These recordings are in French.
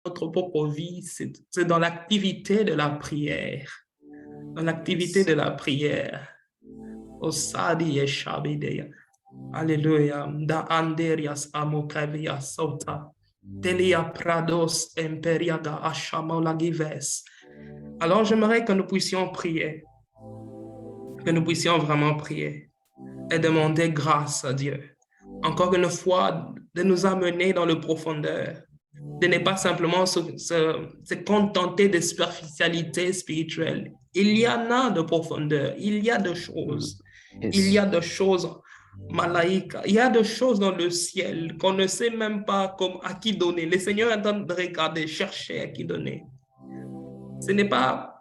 notre propre vie, c'est dans l'activité de la prière. Dans l'activité de la prière. Osadi et Shabideya. Alléluia. Da Anderias Amokavia Sota. Delia Prados Imperiaga Ashamolagives. Alors j'aimerais que nous puissions prier. Que nous puissions vraiment prier et demander grâce à Dieu. Encore une fois, de nous amener dans le profondeur, de ne pas simplement se contenter de superficialité spirituelle. Il y en a de profondeur, il y a de choses, il y a de choses malaïques, il y a de choses dans le ciel qu'on ne sait même pas à qui donner. Le Seigneur est en train de regarder, chercher à qui donner. Ce n'est pas...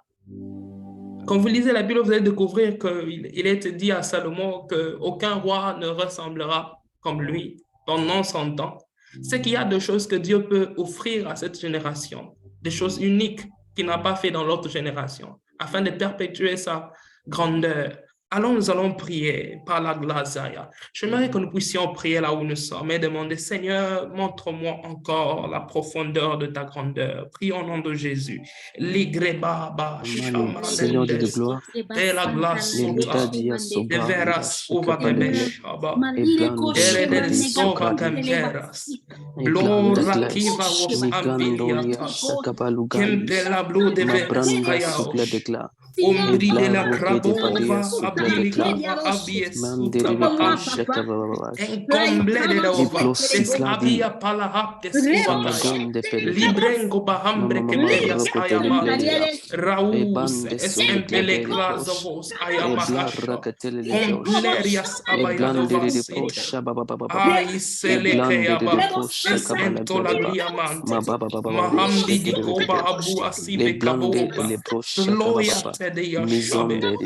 Quand vous lisez la Bible, vous allez découvrir qu'il est dit à Salomon qu'aucun roi ne ressemblera comme lui pendant son temps. C'est qu'il y a des choses que Dieu peut offrir à cette génération, des choses uniques qu'il n'a pas fait dans l'autre génération, afin de perpétuer sa grandeur. Alors nous allons prier par la grâce. J'aimerais que nous puissions prier là où nous sommes et demander, Seigneur, montre-moi encore la profondeur de ta grandeur. Prions au nom de Jésus. Seigneur Dieu de gloire, de la glace de veras uva kebeshaba del sova camperas blora kiva was ambiliata kempela blue de veras Ombri de la crabova, abilicava, abies, utaba, encomble de la ova, desavia palahap, desuvata, librengo bahambre que perias ayamatia, raus, esempele clasavos ayamahasha, complerias abayadovas, ai selekeaba, esentola gliamante, mahambi di koba abu asibe kaboba, gloria de Yashabe, de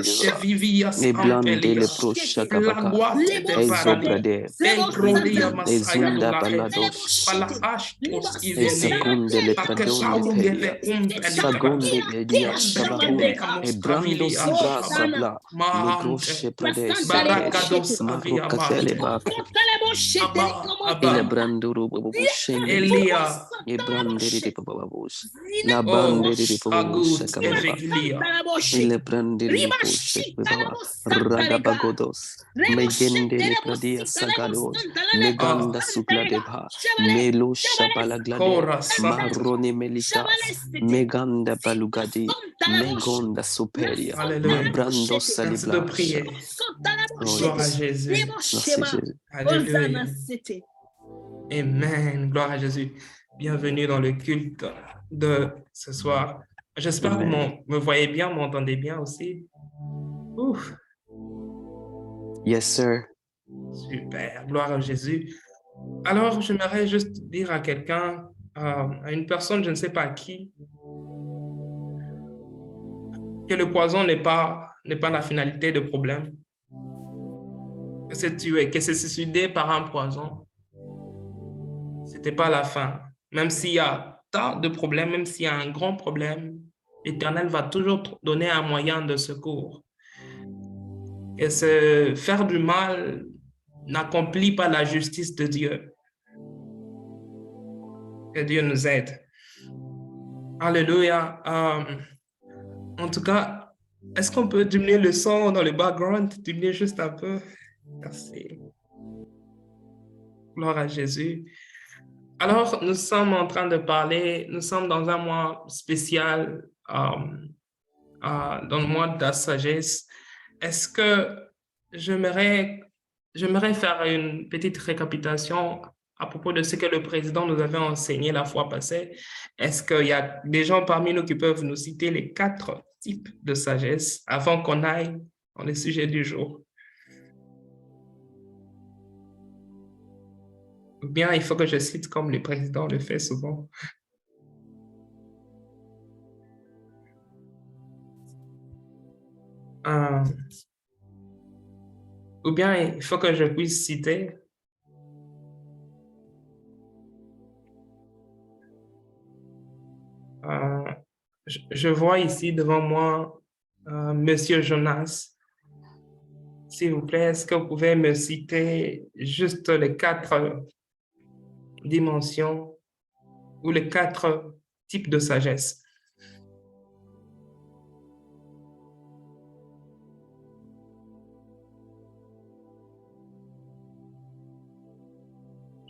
Vivias Ampelia, Flaguate de Paradi, Encrodia Masaya Dulahe, Palahashtos Ivene, Pakesaugele Umpelia, Brande Camustavilia, Mahante, Barakados Aviamante, Elia, Agut, Eviglia, il prende ragabagodos megende pradia sagados meganda sukladeba melo shabalaglade marrone melita meganda balugadi megonda superia brando salibla. Gloire à Jésus. Merci Jésus. Alléluia. Amen. Gloire à Jésus. Bienvenue dans le culte de ce soir. J'espère que vous me voyez bien, m'entendez bien aussi. Ouf. Yes, sir. Super, gloire à Jésus. Alors, j'aimerais juste dire à quelqu'un, à une personne, je ne sais pas qui, que le poison n'est pas la finalité du problème. Que se tuer, que se suicider par un poison, ce n'était pas la fin. Même s'il y a tant de problèmes, même s'il y a un grand problème, l'Éternel va toujours donner un moyen de secours. Et se faire du mal n'accomplit pas la justice de Dieu. Que Dieu nous aide. Alléluia. En tout cas, est-ce qu'on peut diminuer le son dans le background? Diminuer juste un peu. Merci. Gloire à Jésus. Alors, nous sommes en train de parler, nous sommes dans un mois spécial, dans le mois de la sagesse. Est-ce que j'aimerais faire une petite récapitulation à propos de ce que le président nous avait enseigné la fois passée? Est-ce qu'il y a des gens parmi nous qui peuvent nous citer les 4 types de sagesse avant qu'on aille dans le sujet du jour? Ou bien il faut que je cite comme le président le fait souvent? Ou bien il faut que je puisse citer je vois ici devant moi Monsieur Jonas. S'il vous plaît, est-ce que vous pouvez me citer juste les 4 dimensions ou les 4 types de sagesse.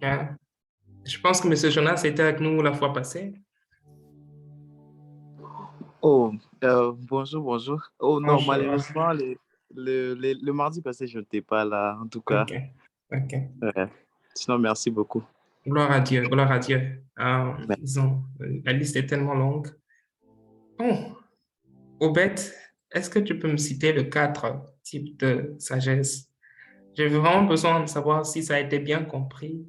Hein? Je pense que M. Jonas était avec nous la fois passée. Oh, bonjour, bonjour. Oh non, Bonjour. malheureusement, le mardi passé, je n'étais pas là, en tout cas. OK. Sinon, merci beaucoup. Gloire à Dieu, gloire à Dieu. Disons, la liste est tellement longue. Bon, Obed, est-ce que tu peux me citer les 4 types de sagesse? J'ai vraiment besoin de savoir si ça a été bien compris.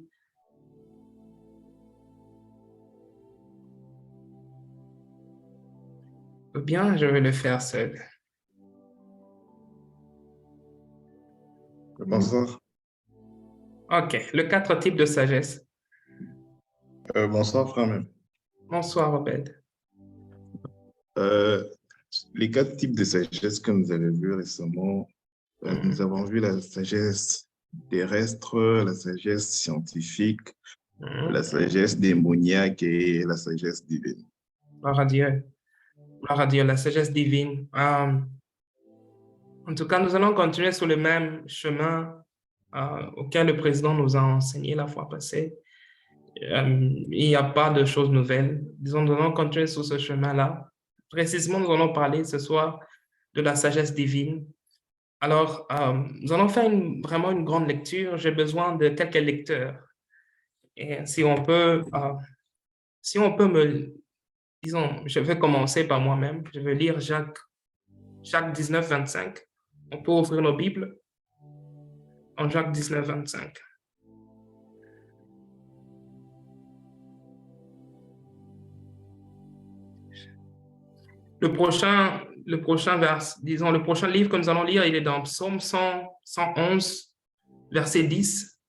Ou bien, je vais le faire seul. Bonsoir. OK, les 4 types de sagesse. Bonsoir, frère même. Bonsoir, Obed. Les 4 types de sagesse que nous avons vus récemment, nous avons vu la sagesse terrestre, la sagesse scientifique, la sagesse démoniaque et la sagesse divine. Gloire à Dieu. Gloire à Dieu, la sagesse divine. En tout cas, nous allons continuer sur le même chemin auquel le président nous a enseigné la fois passée. Il n'y a pas de choses nouvelles. Disons, nous allons continuer sur ce chemin-là. Précisément, nous allons parler ce soir de la sagesse divine. Alors, nous allons faire vraiment une grande lecture. J'ai besoin de quelques lecteurs. Et si on peut disons, je vais commencer par moi-même. Je vais lire Jacques 19, 25. On peut ouvrir nos Bibles en Jacques 19, 25. Le prochain vers, disons, le prochain livre que nous allons lire, il est dans Psaume 111, verset 10.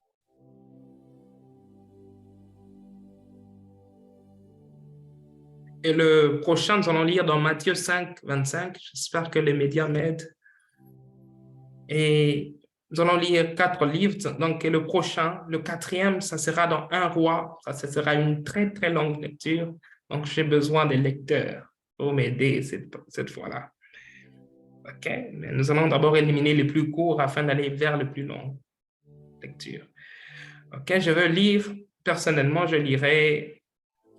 Et le prochain, nous allons lire dans Matthieu 5, 25. J'espère que les médias m'aident. Et nous allons lire 4 livres. Donc, le prochain, le 4e, ça sera dans 1 roi. Ça sera une très, très longue lecture. Donc, j'ai besoin des lecteurs pour m'aider cette fois-là. OK? Mais nous allons d'abord éliminer les plus courts afin d'aller vers le plus long lecture. OK? Je veux lire, personnellement, je lirai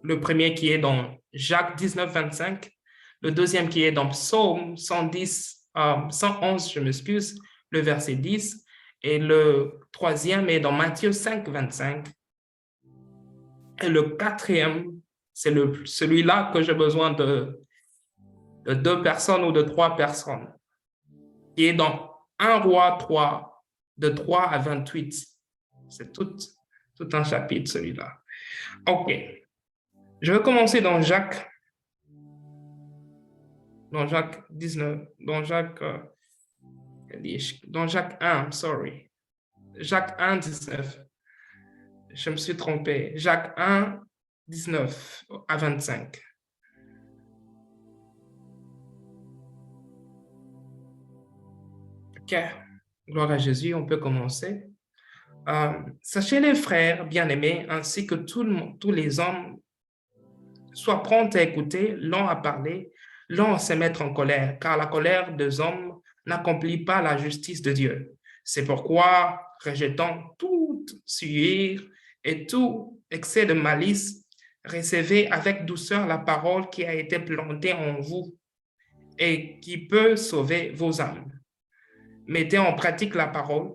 le premier qui est dans Jacques 19, 25, le deuxième qui est dans Psaume 111, je m'excuse, le verset 10, et le troisième est dans Matthieu 5, 25. Et le 4e, c'est celui-là que j'ai besoin de 2 personnes ou de 3 personnes, qui est dans 1 roi 3, de 3 à 28. C'est tout un chapitre, celui-là. OK. Je vais commencer dans Jacques 19, dans Jacques 1, sorry. Jacques 1, 19. Je me suis trompé. Jacques 1, 19 à 25. OK. Gloire à Jésus, on peut commencer. Sachez les frères bien-aimés, ainsi que tous les hommes, soient prompts à écouter, lents à parler, lents à se mettre en colère, car la colère des hommes n'accomplit pas la justice de Dieu. C'est pourquoi, rejetant toute sueur et tout excès de malice, recevez avec douceur la parole qui a été plantée en vous et qui peut sauver vos âmes. Mettez en pratique la parole,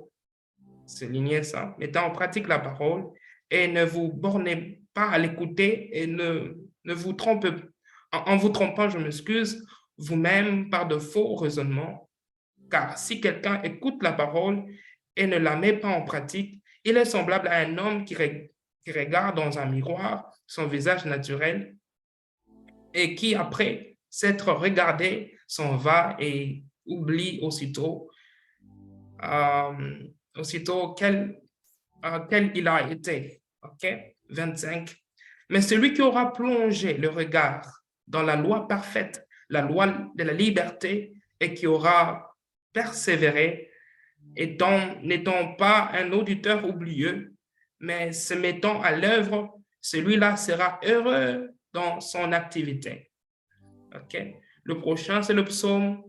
soulignez ça, mettez en pratique la parole et ne vous bornez pas à l'écouter et ne vous trompez, en vous trompant, je m'excuse, vous-même par de faux raisonnements, car si quelqu'un écoute la parole et ne la met pas en pratique, il est semblable à un homme qui regarde dans un miroir son visage naturel et qui, après s'être regardé, s'en va et oublie aussitôt quel il a été. OK? 25. Mais celui qui aura plongé le regard dans la loi parfaite, la loi de la liberté, et qui aura persévéré, n'étant pas un auditeur oublieux, mais se mettant à l'œuvre, celui-là sera heureux dans son activité. OK? Le prochain, c'est le psaume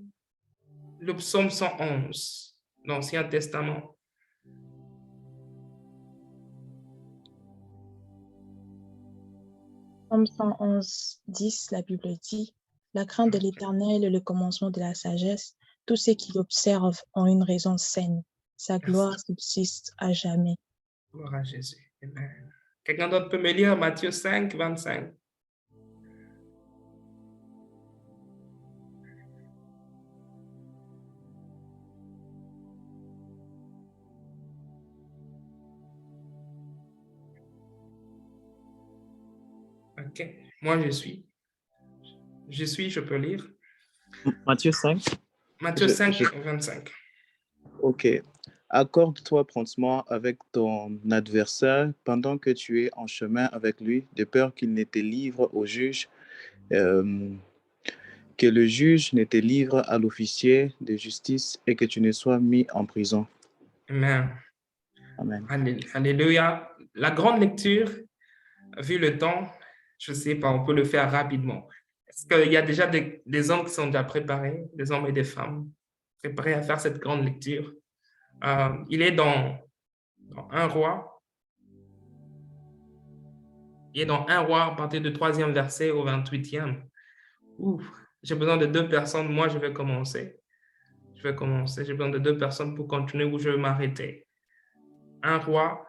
111, l'Ancien Testament. Psaume 111, 10, la Bible dit, « La crainte de l'Éternel est le commencement de la sagesse. Tous ceux qui l'observent ont une raison saine. Sa gloire subsiste à jamais. » Gloire à Jésus. Amen. Quelqu'un d'autre peut me lire Matthieu 5, 25. OK. Moi, je peux lire. Matthieu 5. Matthieu 5, 25. Ok. Accorde-toi promptement avec ton adversaire pendant que tu es en chemin avec lui, de peur qu'il ne te livre au juge, que le juge ne te livre à l'officier de justice et que tu ne sois mis en prison. Amen. Amen. Alléluia. La grande lecture, vu le temps, je ne sais pas, on peut le faire rapidement. Est-ce qu'il y a déjà des hommes qui sont déjà préparés, des hommes et des femmes préparés à faire cette grande lecture? Il est dans 1 Roi. Il est dans 1 Roi à partir du 3e verset au 28e. J'ai besoin de 2 personnes. Moi, je vais commencer. J'ai besoin de 2 personnes pour continuer où je vais m'arrêter. 1 Roi,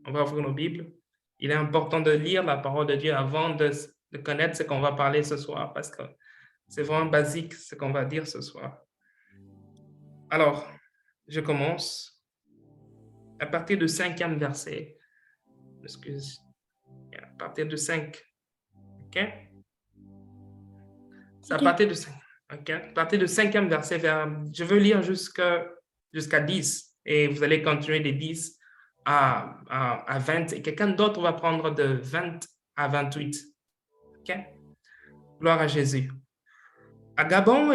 on va ouvrir nos Bibles. Il est important de lire la parole de Dieu avant de connaître ce qu'on va parler ce soir parce que c'est vraiment basique ce qu'on va dire ce soir. Alors, je commence à partir du 5e verset. Excuse. À partir du 5. OK? C'est à partir du 5. OK? À partir du 5e verset, je veux lire jusqu'à 10 et vous allez continuer de 10 à 20 et quelqu'un d'autre va prendre de 20 à 28. OK? Gloire à Jésus. À Gabon,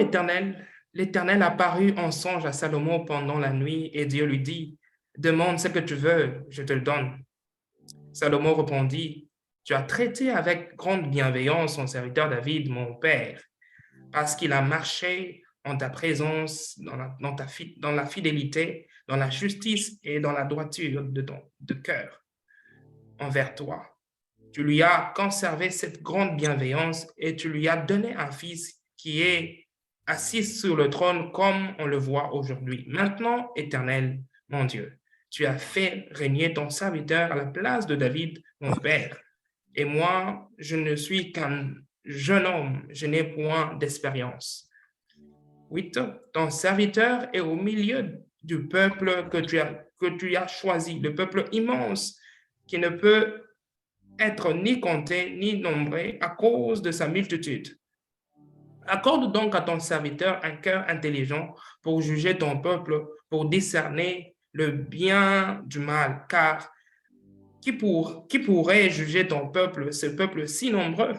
l'Éternel apparut en songe à Salomon pendant la nuit et Dieu lui dit, « Demande ce que tu veux, je te le donne. » Salomon répondit, « Tu as traité avec grande bienveillance son serviteur David, mon père, parce qu'il a marché en ta présence, dans la fidélité, dans la justice et dans la droiture de cœur envers toi. Tu lui as conservé cette grande bienveillance et tu lui as donné un fils qui est assis sur le trône comme on le voit aujourd'hui. Maintenant, Éternel, mon Dieu, tu as fait régner ton serviteur à la place de David, mon père. Et moi, je ne suis qu'un jeune homme, je n'ai point d'expérience. 8. Ton serviteur est au milieu du peuple que tu as choisi, le peuple immense qui ne peut être ni compté ni nombré à cause de sa multitude. Accorde donc à ton serviteur un cœur intelligent pour juger ton peuple, pour discerner le bien du mal, car qui pourrait juger ton peuple, ce peuple si nombreux?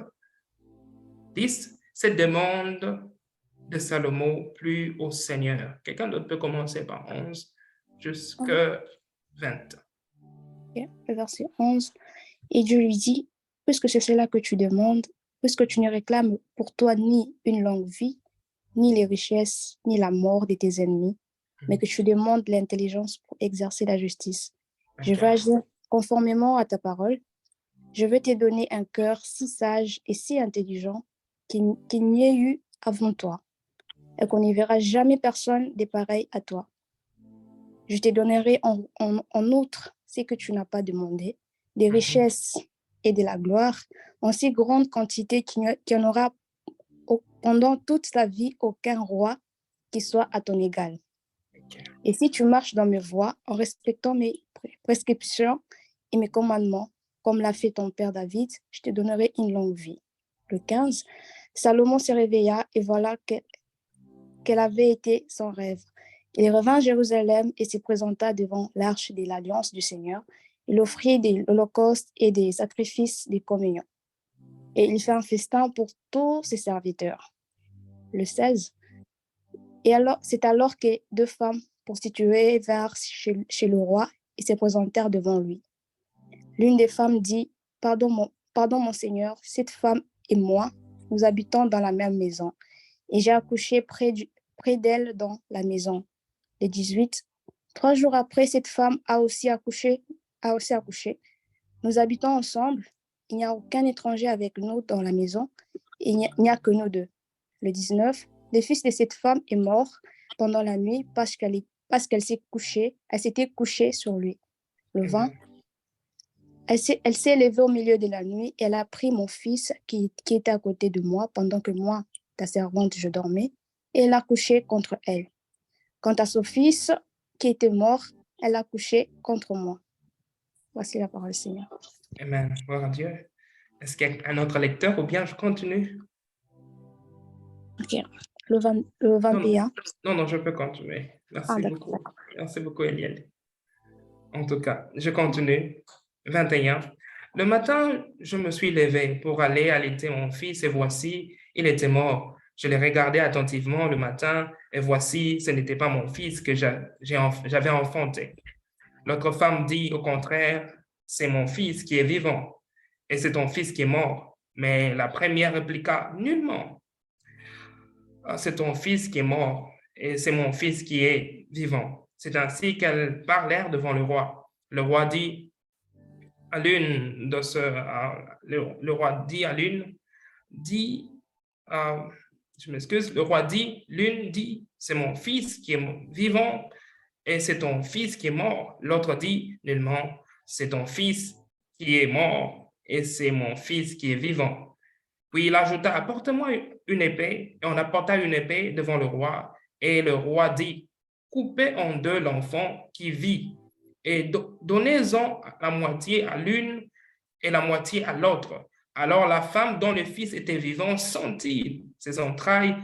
10. Cette demande de Salomon plut au Seigneur. Quelqu'un d'autre peut commencer par 11 jusqu'à 20. Okay. Le verset 11. Et Dieu lui dit, puisque c'est cela que tu demandes, puisque tu ne réclames pour toi ni une longue vie, ni les richesses, ni la mort de tes ennemis, mais que tu demandes l'intelligence pour exercer la justice. Je vais agir conformément à ta parole. Je vais te donner un cœur si sage et si intelligent qu'il n'y ait eu avant toi, et qu'on n'y verra jamais personne de pareil à toi. Je te donnerai en outre ce que tu n'as pas demandé, des richesses et de la gloire, en si grande quantité qu'il n'y en aura pendant toute ta vie aucun roi qui soit à ton égal. Et si tu marches dans mes voies, en respectant mes prescriptions et mes commandements, comme l'a fait ton père David, je te donnerai une longue vie. Le 15, Salomon se réveilla et voilà quel avait été son rêve. Il revint à Jérusalem et se présenta devant l'arche de l'alliance du Seigneur. Il offrit des holocaustes et des sacrifices de communion. Et il fait un festin pour tous ses serviteurs. Le 16. Et alors, c'est alors que 2 femmes prostituées vinrent chez le roi et se présentèrent devant lui. L'une des femmes dit, Pardon, mon Seigneur, cette femme et moi, nous habitons dans la même maison, et j'ai accouché près d'elle dans la maison. Le 18, 3 jours après, cette femme a aussi accouché. Nous habitons ensemble. Il n'y a aucun étranger avec nous dans la maison. Il n'y a que nous deux. Le 19, le fils de cette femme est mort pendant la nuit parce qu'elle s'était couchée sur lui. Le 20, elle s'est levée au milieu de la nuit et elle a pris mon fils qui était à côté de moi pendant que moi, ta servante, je dormais, et elle a couché contre elle. Quant à son fils qui était mort, elle a couché contre moi. Voici la parole du Seigneur. Amen. Gloire à Dieu. Est-ce qu'il y a un autre lecteur ou bien je continue? Ok. Le 21. Non, je peux continuer. Merci beaucoup. D'accord. Merci beaucoup, Eliel. En tout cas, je continue. 21. Le matin, je me suis levé pour aller allaiter mon fils et voici, il était mort. Je l'ai regardé attentivement le matin et voici, ce n'était pas mon fils que j'avais enfanté. L'autre femme dit au contraire, c'est mon fils qui est vivant et c'est ton fils qui est mort. Mais la première répliqua, nullement. C'est ton fils qui est mort et c'est mon fils qui est vivant. C'est ainsi qu'elles parlèrent devant le roi. Le roi dit à l'une le roi dit à l'une, je m'excuse, le roi dit, l'une dit, c'est mon fils qui est vivant et c'est ton fils qui est mort. L'autre dit, nullement, c'est ton fils qui est mort et c'est mon fils qui est vivant. Puis il ajouta, apporte-moi une épée, et on apporta une épée devant le roi, et le roi dit, coupez en deux l'enfant qui vit, et donnez-en la moitié à l'une et la moitié à l'autre. Alors la femme dont le fils était vivant sentit ses entrailles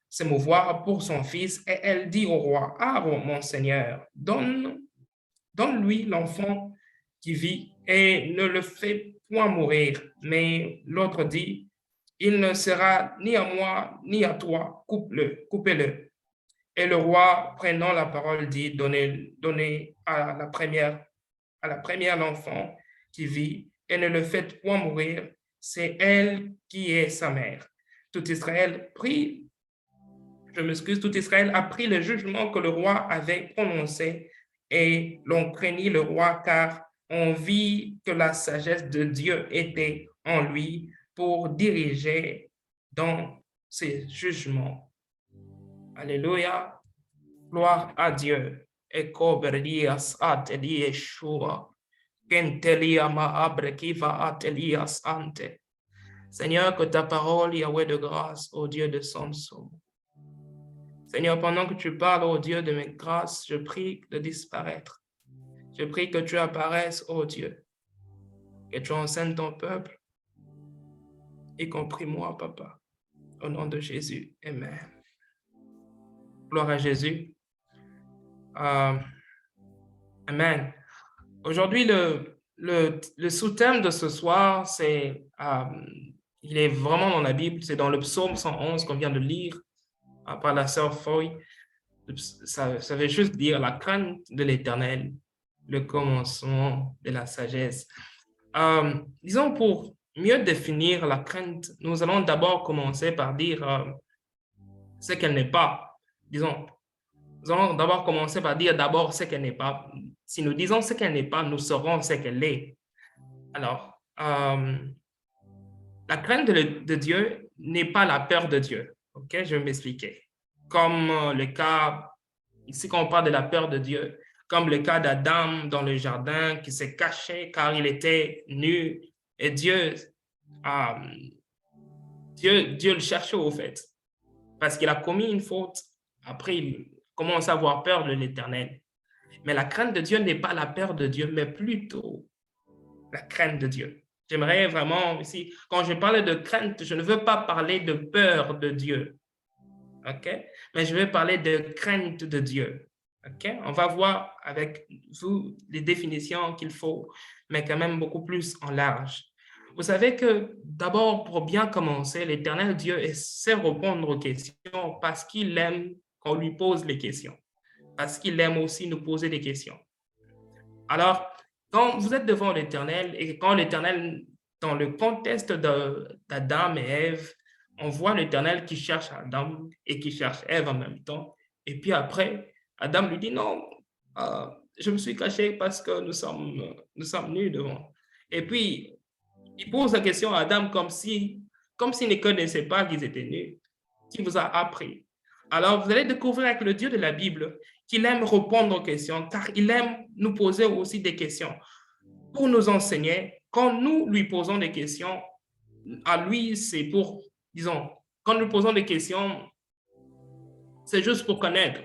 se mouvoir pour son fils, et elle dit au roi, ah mon Seigneur, donne-lui l'enfant qui vit, et ne le fais point mourir. Mais l'autre dit, il ne sera ni à moi, ni à toi, coupez-le. Et le roi, prenant la parole, dit, donnez à la première l'enfant qui vit, et ne le faites point mourir, c'est elle qui est sa mère. Tout Israël a pris le jugement que le roi avait prononcé, et l'on craignit le roi, car on vit que la sagesse de Dieu était en lui, pour diriger dans ses jugements. Alléluia. Gloire à Dieu. Eko berdias at Yeshua. Kentelia ma abre kiva at Elias ante. Seigneur, que ta parole, Yahweh de grâce, ô Dieu de Samson. Seigneur, pendant que tu parles, ô Dieu de mes grâces, je prie de disparaître. Je prie que tu apparaisses, ô Dieu, que tu enseignes ton peuple, y compris moi, Papa. Au nom de Jésus, Amen. Gloire à Jésus. Amen. Aujourd'hui, le sous-thème de ce soir, c'est, il est vraiment dans la Bible, c'est dans le psaume 111 qu'on vient de lire par la sœur Foy. Ça veut juste dire la crainte de l'Éternel, le commencement de la sagesse. Disons, pour mieux définir la crainte, nous allons d'abord commencer par dire ce qu'elle n'est pas. Disons, nous allons d'abord commencer par dire d'abord ce qu'elle n'est pas. Si nous disons ce qu'elle n'est pas, nous saurons ce qu'elle est. Alors, la crainte de Dieu n'est pas la peur de Dieu. Ok, je vais m'expliquer. Comme le cas, ici quand on parle de la peur de Dieu, comme le cas d'Adam dans le jardin qui s'est caché car il était nu et Dieu le cherchait au fait parce qu'il a commis une faute. Après, il commence à avoir peur de l'Éternel. Mais la crainte de Dieu n'est pas la peur de Dieu, mais plutôt la crainte de Dieu. J'aimerais vraiment ici, quand je parle de crainte, je ne veux pas parler de peur de Dieu. OK? Mais je vais parler de crainte de Dieu. OK? On va voir avec vous les définitions qu'il faut, mais quand même beaucoup plus en large. Vous savez que d'abord, pour bien commencer, l'Éternel Dieu sait répondre aux questions parce qu'il aime qu'on lui pose les questions. Parce qu'il aime aussi nous poser des questions. Alors, quand vous êtes devant l'Éternel et quand l'Éternel dans le contexte d'Adam et Ève, on voit l'Éternel qui cherche Adam et qui cherche Ève en même temps. Et puis après, Adam lui dit, non, je me suis caché parce que nous sommes nus devant. Et puis, il pose la question à Adam comme s'il ne connaissait pas qu'ils étaient nus, qui vous a appris. Alors, vous allez découvrir avec le Dieu de la Bible qu'il aime répondre aux questions, car il aime nous poser aussi des questions pour nous enseigner. Quand nous lui posons des questions, à lui, c'est pour, disons, quand nous posons des questions, c'est juste pour connaître.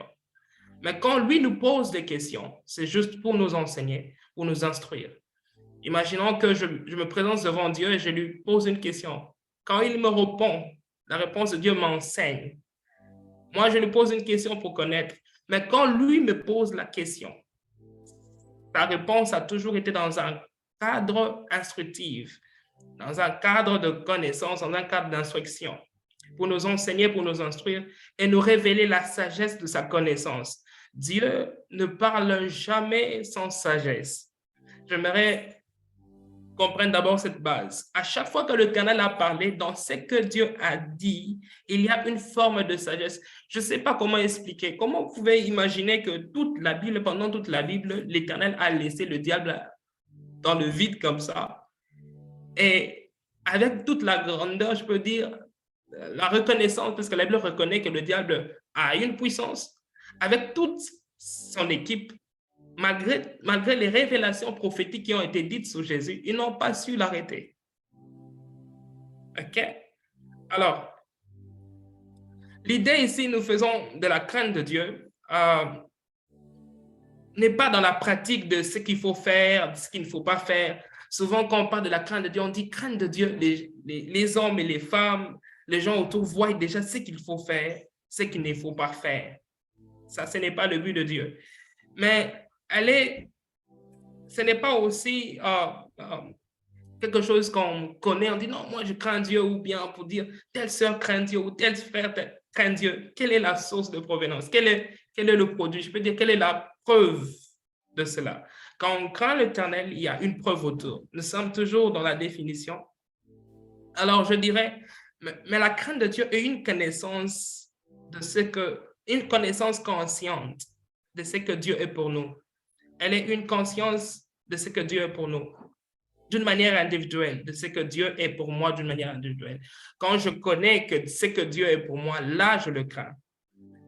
Mais quand lui nous pose des questions, c'est juste pour nous enseigner, pour nous instruire. Imaginons que je me présente devant Dieu et je lui pose une question. Quand il me répond, la réponse de Dieu m'enseigne. Moi, je lui pose une question pour connaître. Mais quand lui me pose la question, sa réponse a toujours été dans un cadre instructif, dans un cadre de connaissance, dans un cadre d'instruction, pour nous enseigner, pour nous instruire et nous révéler la sagesse de sa connaissance. Dieu ne parle jamais sans sagesse. J'aimerais comprendre d'abord cette base. À chaque fois que l'Éternel a parlé, dans ce que Dieu a dit, il y a une forme de sagesse. Je ne sais pas comment expliquer. Comment vous pouvez imaginer que pendant toute la Bible, l'Éternel a laissé le diable dans le vide comme ça. Et avec toute la grandeur, je peux dire, la reconnaissance, parce que la Bible reconnaît que le diable a une puissance, avec toute son équipe, malgré les révélations prophétiques qui ont été dites sur Jésus, ils n'ont pas su l'arrêter. OK? Alors, l'idée ici, nous faisons de la crainte de Dieu, n'est pas dans la pratique de ce qu'il faut faire, de ce qu'il ne faut pas faire. Souvent, quand on parle de la crainte de Dieu, on dit crainte de Dieu. Les hommes et les femmes, les gens autour voient déjà ce qu'il faut faire, ce qu'il ne faut pas faire. Ça, ce n'est pas le but de Dieu. Mais ce n'est pas aussi quelque chose qu'on connaît. On dit non, moi je crains Dieu, ou bien pour dire telle sœur craint Dieu ou tel frère craint Dieu. Quelle est la source de provenance? Quel est le produit? Je peux dire quelle est la preuve de cela? Quand on craint l'Éternel, il y a une preuve autour. Nous sommes toujours dans la définition. Alors je dirais, mais la crainte de Dieu est une connaissance une connaissance consciente de ce que Dieu est pour nous. Elle est une conscience de ce que Dieu est pour nous, d'une manière individuelle, de ce que Dieu est pour moi d'une manière individuelle. Quand je connais que ce que Dieu est pour moi, là, je le crains.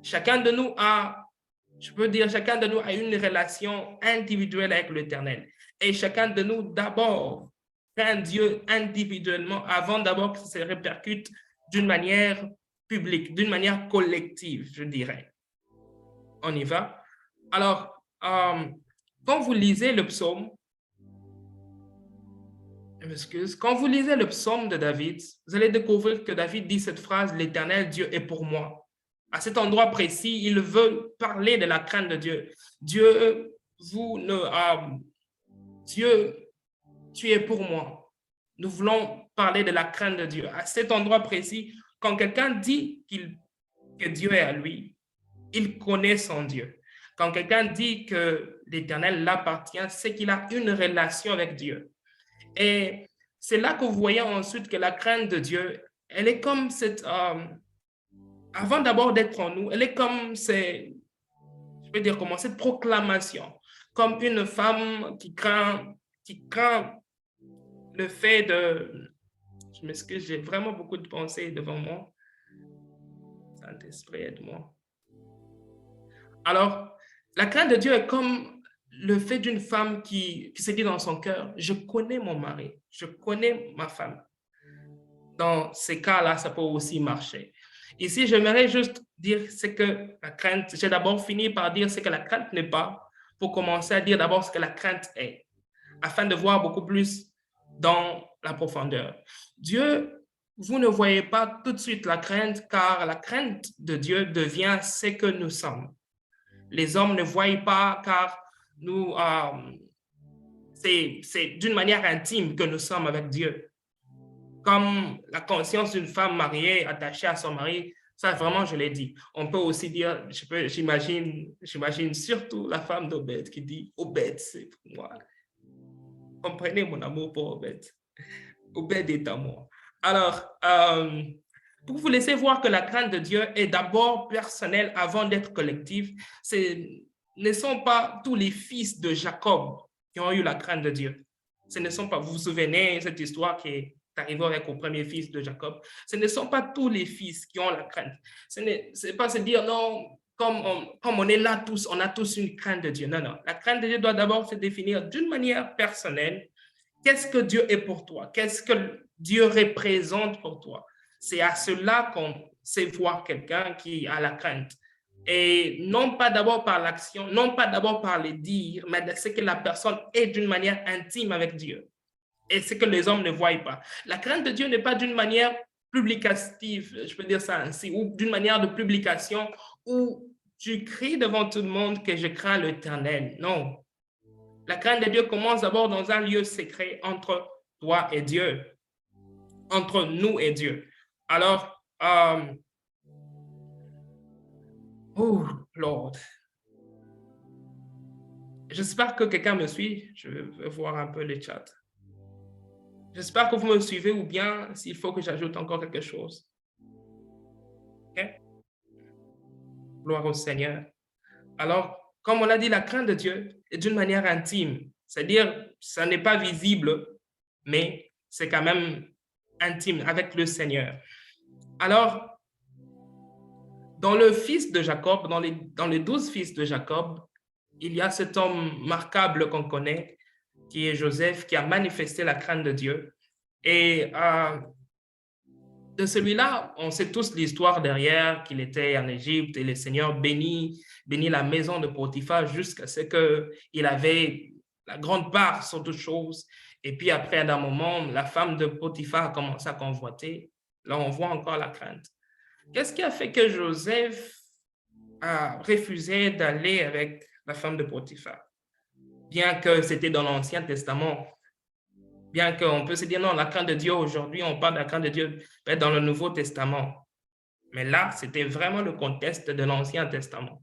Chacun de nous a une relation individuelle avec l'Éternel. Et chacun de nous, d'abord, craint Dieu individuellement avant d'abord que ça se répercute d'une manière publique, d'une manière collective, je dirais. On y va? Alors, quand vous lisez le psaume, quand vous lisez le psaume de David, vous allez découvrir que David dit cette phrase, « L'Éternel, Dieu est pour moi ». À cet endroit précis, il veut parler de la crainte de Dieu. Dieu, tu es pour moi. Nous voulons parler de la crainte de Dieu. À cet endroit précis, quand quelqu'un dit que Dieu est à lui, il connaît son Dieu. Quand quelqu'un dit que l'Éternel l'appartient, c'est qu'il a une relation avec Dieu. Et c'est là que vous voyez ensuite que la crainte de Dieu, elle est comme cette... avant d'abord d'être en nous, elle est comme cette proclamation, comme une femme qui craint le fait de... Je m'excuse, j'ai vraiment beaucoup de pensées devant moi. Saint-Esprit, aide-moi. Alors, la crainte de Dieu est comme le fait d'une femme qui se dit dans son cœur, je connais mon mari, je connais ma femme. Dans ces cas-là, ça peut aussi marcher. Ici, j'aimerais juste dire ce que la crainte, j'ai d'abord fini par dire ce que la crainte n'est pas, pour commencer à dire d'abord ce que la crainte est, afin de voir beaucoup plus dans la profondeur. Dieu, vous ne voyez pas tout de suite la crainte, car la crainte de Dieu devient ce que nous sommes. Les hommes ne voient pas, car nous, c'est d'une manière intime que nous sommes avec Dieu. Comme la conscience d'une femme mariée, attachée à son mari, ça vraiment, je l'ai dit. On peut aussi dire, j'imagine surtout la femme d'Obed qui dit, Obed, c'est pour moi. Comprenez mon amour pour Obed. Obed est à moi. Alors, pour vous laisser voir que la crainte de Dieu est d'abord personnelle avant d'être collective, ne sont pas tous les fils de Jacob qui ont eu la crainte de Dieu. Ce ne sont pas, vous vous souvenez, cette histoire qui est arrivée avec au premier fils de Jacob, ce ne sont pas tous les fils qui ont la crainte. Ce n'est pas se dire, non, comme on est là tous, on a tous une crainte de Dieu. Non, non. La crainte de Dieu doit d'abord se définir d'une manière personnelle. Qu'est-ce que Dieu est pour toi? Qu'est-ce que Dieu représente pour toi? C'est à cela qu'on sait voir quelqu'un qui a la crainte. Et non pas d'abord par l'action, non pas d'abord par les dires, mais c'est que la personne est d'une manière intime avec Dieu. Et c'est que les hommes ne voient pas. La crainte de Dieu n'est pas d'une manière publicative, je peux dire ça ainsi, ou d'une manière de publication où tu cries devant tout le monde que je crains l'Éternel. Non. La crainte de Dieu commence d'abord dans un lieu secret entre toi et Dieu, entre nous et Dieu. Alors, oh, Lord. J'espère que quelqu'un me suit. Je vais voir un peu le chat. J'espère que vous me suivez ou bien s'il faut que j'ajoute encore quelque chose. OK? Gloire au Seigneur. Alors, comme on l'a dit, la crainte de Dieu est d'une manière intime. C'est-à-dire, ça n'est pas visible, mais c'est quand même intime avec le Seigneur. Alors, dans le fils de Jacob, dans les 12 fils de Jacob, il y a cet homme marquable qu'on connaît, qui est Joseph, qui a manifesté la crainte de Dieu. Et de celui-là, on sait tous l'histoire derrière, qu'il était en Égypte et le Seigneur bénit la maison de Potiphar jusqu'à ce qu'il avait la grande part sur toutes choses. Et puis après, d'un moment, la femme de Potiphar a commencé à convoiter. Là, on voit encore la crainte. Qu'est-ce qui a fait que Joseph a refusé d'aller avec la femme de Potiphar? Bien que c'était dans l'Ancien Testament, bien qu'on peut se dire, non, la crainte de Dieu aujourd'hui, on parle de la crainte de Dieu dans le Nouveau Testament. Mais là, c'était vraiment le contexte de l'Ancien Testament.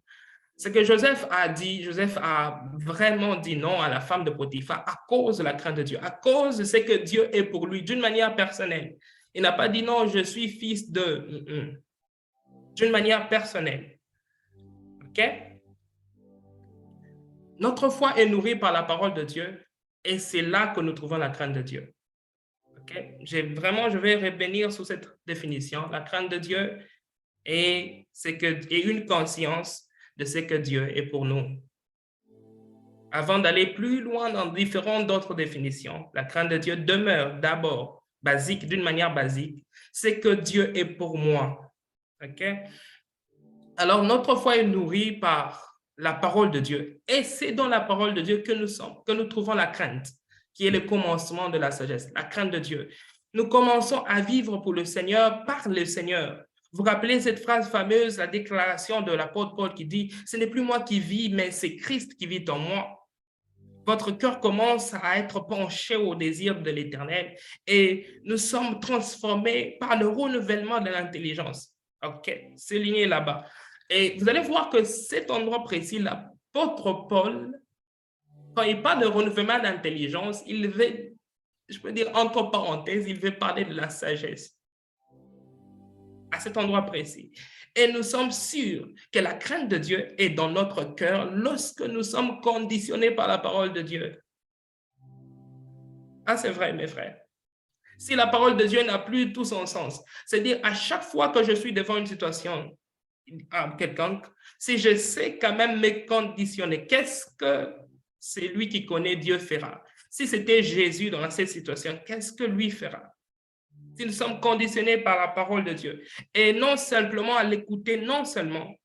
Ce que Joseph a dit, Joseph a vraiment dit non à la femme de Potiphar à cause de la crainte de Dieu, à cause de ce que Dieu est pour lui, d'une manière personnelle. Il n'a pas dit non, je suis fils de... D'une manière personnelle. OK? Notre foi est nourrie par la parole de Dieu et c'est là que nous trouvons la crainte de Dieu. Okay? Je vais revenir sur cette définition. La crainte de Dieu est une conscience de ce que Dieu est pour nous. Avant d'aller plus loin dans différentes d'autres définitions, la crainte de Dieu demeure d'abord basique, d'une manière basique, c'est que Dieu est pour moi. Okay? Alors, notre foi est nourrie par la parole de Dieu. Et c'est dans la parole de Dieu que nous trouvons la crainte, qui est le commencement de la sagesse, la crainte de Dieu. Nous commençons à vivre pour le Seigneur, par le Seigneur. Vous vous rappelez cette phrase fameuse, la déclaration de l'apôtre Paul qui dit « Ce n'est plus moi qui vis, mais c'est Christ qui vit en moi ». Votre cœur commence à être penché au désir de l'Éternel et nous sommes transformés par le renouvellement de l'intelligence. OK, c'est ligné là-bas. Et vous allez voir que cet endroit précis, l'apôtre Paul, quand il parle de renouvellement d'intelligence, il veut, je peux dire entre parenthèses, il veut parler de la sagesse. À cet endroit précis. Et nous sommes sûrs que la crainte de Dieu est dans notre cœur lorsque nous sommes conditionnés par la parole de Dieu. Ah, c'est vrai, mes frères. Si la parole de Dieu n'a plus tout son sens, c'est-à-dire à chaque fois que je suis devant une situation quelconque, si je sais quand même me conditionner, qu'est-ce que c'est lui qui connaît Dieu fera? Si c'était Jésus dans cette situation, qu'est-ce que lui fera? Si nous sommes conditionnés par la parole de Dieu, et non simplement à l'écouter, non seulement,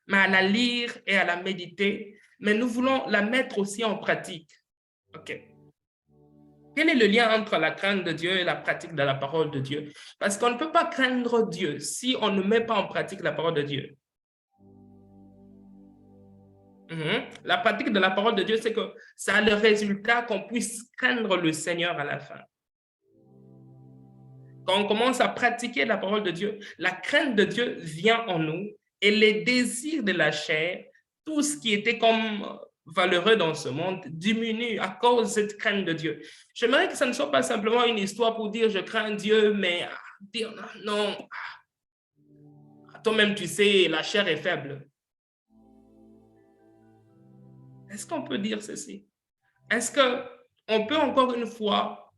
mais à la lire et à la méditer, mais nous voulons la mettre aussi en pratique. OK. Quel est le lien entre la crainte de Dieu et la pratique de la parole de Dieu? Parce qu'on ne peut pas craindre Dieu si on ne met pas en pratique la parole de Dieu. La pratique de la parole de Dieu, c'est que ça a le résultat qu'on puisse craindre le Seigneur à la fin. Quand on commence à pratiquer la parole de Dieu, la crainte de Dieu vient en nous et les désirs de la chair, tout ce qui était comme valeureux dans ce monde diminue à cause de cette crainte de Dieu. J'aimerais que ça ne soit pas simplement une histoire pour dire je crains Dieu, mais dire non, toi-même tu sais, la chair est faible. Est-ce qu'on peut dire ceci? Est-ce qu'on peut encore une fois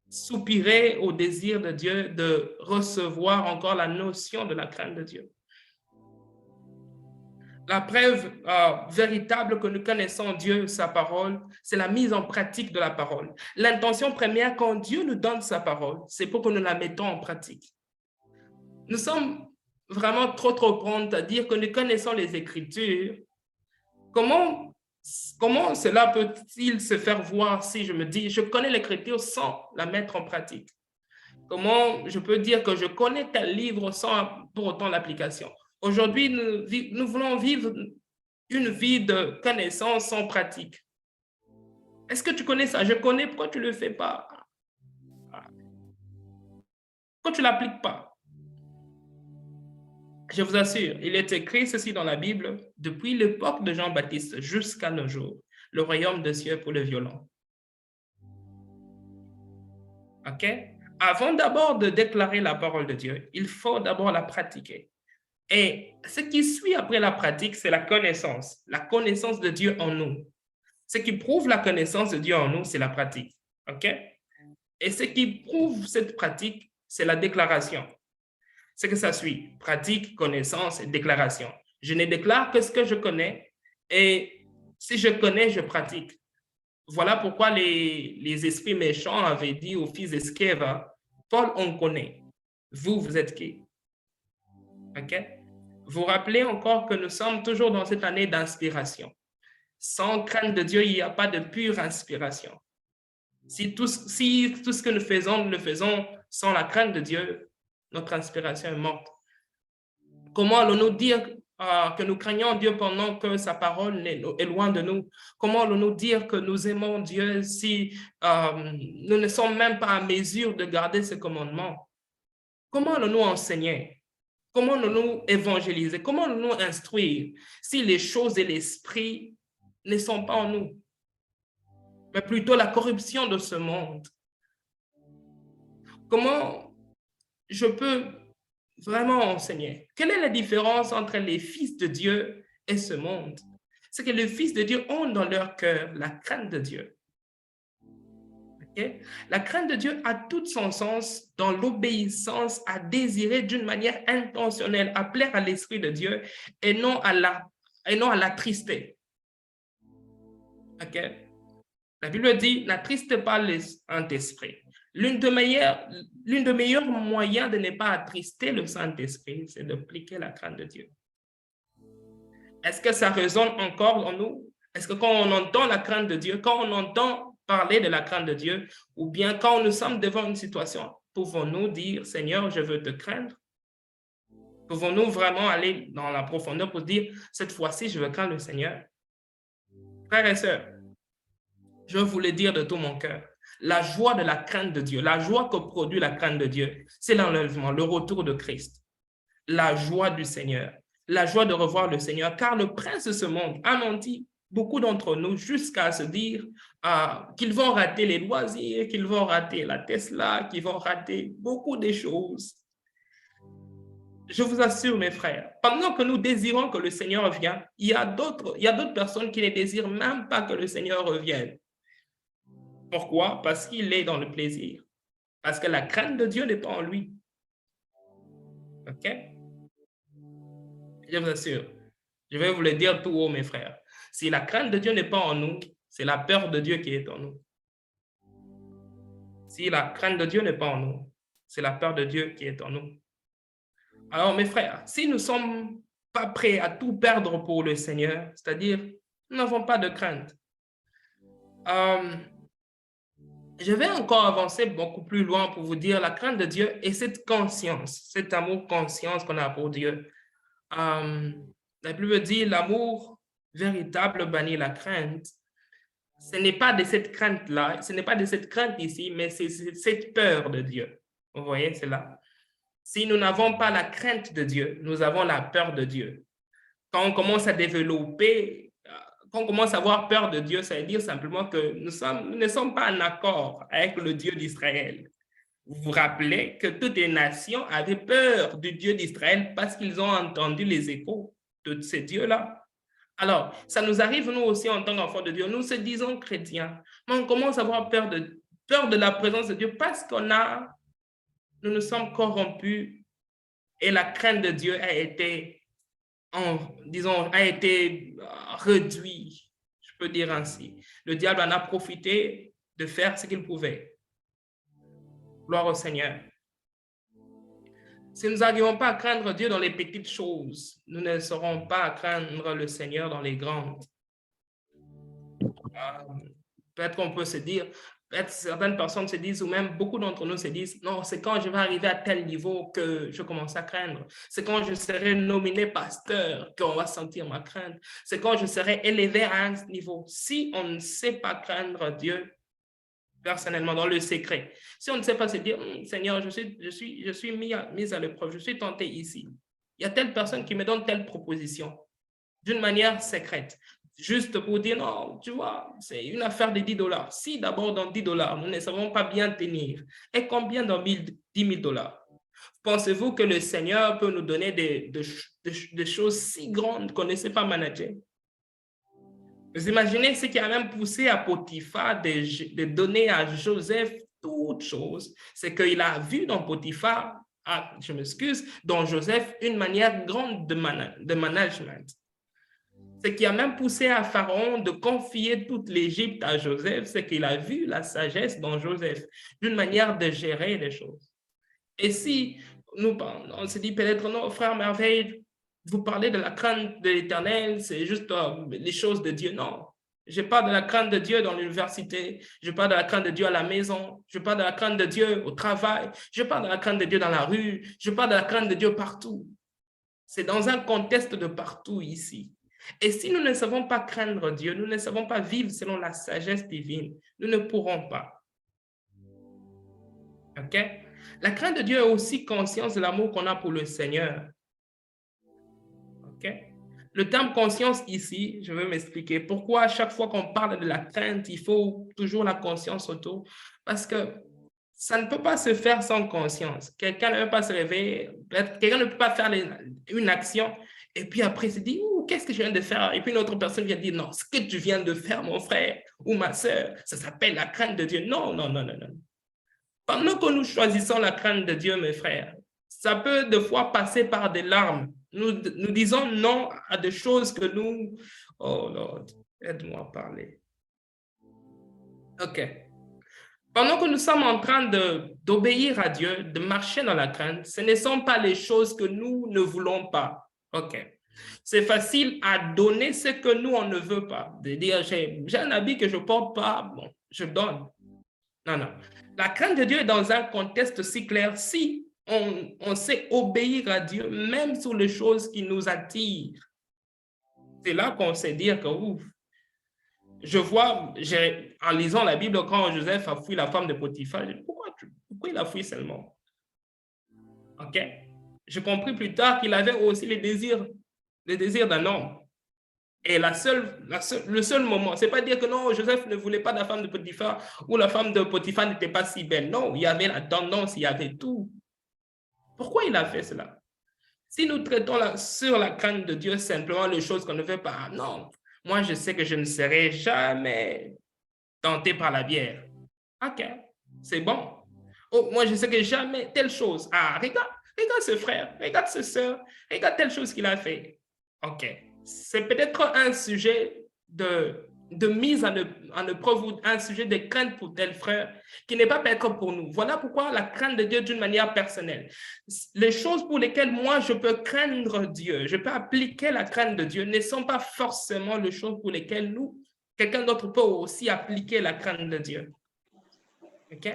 soupirer au désir de Dieu de recevoir encore la notion de la crainte de Dieu? La preuve véritable que nous connaissons Dieu, sa parole, c'est la mise en pratique de la parole. L'intention première quand Dieu nous donne sa parole, c'est pour que nous la mettons en pratique. Nous sommes vraiment trop prompts à dire que nous connaissons les Écritures. Comment cela peut-il se faire voir si je me dis je connais l'Écriture sans la mettre en pratique? Comment je peux dire que je connais tel livre sans pour autant l'application? Aujourd'hui, nous voulons vivre une vie de connaissance sans pratique. Est-ce que tu connais ça? Je connais, pourquoi tu ne le fais pas? Pourquoi tu ne l'appliques pas? Je vous assure, il est écrit ceci dans la Bible, depuis l'époque de Jean-Baptiste jusqu'à nos jours, le royaume des cieux pour les violents. OK? Avant d'abord de déclarer la parole de Dieu, il faut d'abord la pratiquer. Et ce qui suit après la pratique, c'est la connaissance de Dieu en nous. Ce qui prouve la connaissance de Dieu en nous, c'est la pratique. OK? Et ce qui prouve cette pratique, c'est la déclaration. C'est que ça suit, pratique, connaissance et déclaration. Je ne déclare que ce que je connais et si je connais, je pratique. Voilà pourquoi les esprits méchants avaient dit aux fils d'Esqueva, Paul, on connaît. Vous êtes qui? OK? Vous rappelez encore que nous sommes toujours dans cette année d'inspiration. Sans crainte de Dieu, il n'y a pas de pure inspiration. Si tout ce que nous le faisons sans la crainte de Dieu, notre inspiration est morte. Comment allons-nous dire que nous craignons Dieu pendant que sa parole est loin de nous? Comment allons-nous dire que nous aimons Dieu si nous ne sommes même pas à mesure de garder ses commandements? Comment allons-nous enseigner? Comment allons-nous évangéliser? Comment allons-nous instruire si les choses et l'esprit ne sont pas en nous, mais plutôt la corruption de ce monde? Comment je peux vraiment enseigner? Quelle est la différence entre les fils de Dieu et ce monde? C'est que les fils de Dieu ont dans leur cœur la crainte de Dieu. Okay? La crainte de Dieu a tout son sens dans l'obéissance à désirer d'une manière intentionnelle, à plaire à l'Esprit de Dieu et non à l'attrister. Okay? La Bible dit, n'attriste pas le Saint-Esprit. L'une des meilleurs moyens de ne pas attrister le Saint-Esprit, c'est d'appliquer la crainte de Dieu. Est-ce que ça résonne encore en nous? Est-ce que quand on entend la crainte de Dieu, quand on entend parler de la crainte de Dieu, ou bien quand nous sommes devant une situation, pouvons-nous dire, Seigneur, je veux te craindre? Pouvons-nous vraiment aller dans la profondeur pour dire, cette fois-ci, je veux craindre le Seigneur? Frères et sœurs, je veux vous le dire de tout mon cœur. La joie de la crainte de Dieu, la joie que produit la crainte de Dieu, c'est l'enlèvement, le retour de Christ. La joie du Seigneur, la joie de revoir le Seigneur, car le prince de ce monde a menti beaucoup d'entre nous jusqu'à se dire qu'ils vont rater les loisirs, qu'ils vont rater la Tesla, qu'ils vont rater beaucoup de choses. Je vous assure, mes frères, pendant que nous désirons que le Seigneur vienne, il y a d'autres personnes qui ne désirent même pas que le Seigneur revienne. Pourquoi? Parce qu'il est dans le plaisir. Parce que la crainte de Dieu n'est pas en lui. OK? Je vous assure. Je vais vous le dire tout haut, mes frères. Si la crainte de Dieu n'est pas en nous, c'est la peur de Dieu qui est en nous. Si la crainte de Dieu n'est pas en nous, c'est la peur de Dieu qui est en nous. Alors, mes frères, si nous ne sommes pas prêts à tout perdre pour le Seigneur, c'est-à-dire, nous n'avons pas de crainte. Je vais encore avancer beaucoup plus loin pour vous dire la crainte de Dieu et cette conscience, cet amour conscience qu'on a pour Dieu. La Bible dit l'amour véritable bannit la crainte. Ce n'est pas de cette crainte-là, ce n'est pas de cette crainte ici, mais c'est cette peur de Dieu. Vous voyez, c'est là. Si nous n'avons pas la crainte de Dieu, nous avons la peur de Dieu. Quand on commence à développer quand on commence à avoir peur de Dieu, ça veut dire simplement que nous ne sommes pas en accord avec le Dieu d'Israël. Vous vous rappelez que toutes les nations avaient peur du Dieu d'Israël parce qu'ils ont entendu les échos de ces dieux-là. Alors, ça nous arrive, nous aussi, en tant qu'enfants de Dieu, nous se disons chrétiens, mais on commence à avoir peur de la présence de Dieu parce nous nous sommes corrompus et la crainte de Dieu a été réduite, je peux dire ainsi. Le diable en a profité de faire ce qu'il pouvait. Gloire au Seigneur. Si nous n'arrivons pas à craindre Dieu dans les petites choses, nous ne saurons pas à craindre le Seigneur dans les grandes. Peut-être qu'on peut se dire, peut-être certaines personnes se disent, ou même beaucoup d'entre nous se disent, non, c'est quand je vais arriver à tel niveau que je commence à craindre. C'est quand je serai nominé pasteur qu'on va sentir ma crainte. C'est quand je serai élevé à un niveau. Si on ne sait pas craindre Dieu, personnellement, dans le secret. Si on ne sait pas se dire, Seigneur, je suis mis à l'épreuve, je suis tenté ici. Il y a telle personne qui me donne telle proposition d'une manière secrète, juste pour dire, non, tu vois, c'est une affaire de $10. Si d'abord dans $10, nous ne savons pas bien tenir, et combien dans $10 000? Pensez-vous que le Seigneur peut nous donner des choses si grandes qu'on ne sait pas manager? Vous imaginez ce qui a même poussé à Potiphar de donner à Joseph toutes choses. C'est qu'il a vu dans Potiphar, dans Joseph, une manière grande de management. Ce qui a même poussé à Pharaon de confier toute l'Égypte à Joseph, c'est qu'il a vu la sagesse dans Joseph, d'une manière de gérer les choses. Et si on se dit peut-être, non, frère Merveille, vous parlez de la crainte de l'Éternel, c'est juste les choses de Dieu. Non, je parle de la crainte de Dieu dans l'université, je parle de la crainte de Dieu à la maison, je parle de la crainte de Dieu au travail, je parle de la crainte de Dieu dans la rue, je parle de la crainte de Dieu partout. C'est dans un contexte de partout ici. Et si nous ne savons pas craindre Dieu, nous ne savons pas vivre selon la sagesse divine, nous ne pourrons pas. OK? La crainte de Dieu est aussi conscience de l'amour qu'on a pour le Seigneur. OK? Le terme conscience ici, je vais m'expliquer. Pourquoi à chaque fois qu'on parle de la crainte, il faut toujours la conscience autour? Parce que ça ne peut pas se faire sans conscience. Quelqu'un ne peut pas se réveiller, quelqu'un ne peut pas faire une action et puis après se dit, qu'est-ce que je viens de faire? Et puis une autre personne vient dire, non, ce que tu viens de faire, mon frère ou ma soeur, ça s'appelle la crainte de Dieu. Non, non, non, non, non. Pendant que nous choisissons la crainte de Dieu, mes frères, ça peut des fois passer par des larmes. Nous disons non à des choses que nous... Oh Lord, aide-moi à parler. OK. Pendant que nous sommes en train d'obéir à Dieu, de marcher dans la crainte, ce ne sont pas les choses que nous ne voulons pas. OK. C'est facile à donner ce que nous, on ne veut pas. De dire, j'ai un habit que je ne porte pas, bon, je donne. Non, non. La crainte de Dieu est dans un contexte si clair. Si on sait obéir à Dieu, même sur les choses qui nous attirent, c'est là qu'on sait dire que, ouf, je vois, en lisant la Bible, quand Joseph a fui la femme de Potiphar, je dis, pourquoi il a fui seulement? OK? J'ai compris plus tard qu'il avait aussi le désir d'un homme. Et le seul moment, c'est pas dire que non, Joseph ne voulait pas de la femme de Potiphar ou la femme de Potiphar n'était pas si belle. Non, il y avait la tendance, il y avait tout. Pourquoi il a fait cela? Si nous traitons sur la crainte de Dieu simplement les choses qu'on ne veut pas, non, moi je sais que je ne serai jamais tenté par la bière. OK, c'est bon. Oh, moi je sais que jamais telle chose. Ah, regarde ce frère, regarde ce soeur, regarde telle chose qu'il a fait. OK. C'est peut-être un sujet de mise en épreuve ou un sujet de crainte pour tel frère qui n'est pas peut-être pour nous. Voilà pourquoi la crainte de Dieu d'une manière personnelle. Les choses pour lesquelles moi je peux craindre Dieu, je peux appliquer la crainte de Dieu ne sont pas forcément les choses pour lesquelles quelqu'un d'autre peut aussi appliquer la crainte de Dieu. OK?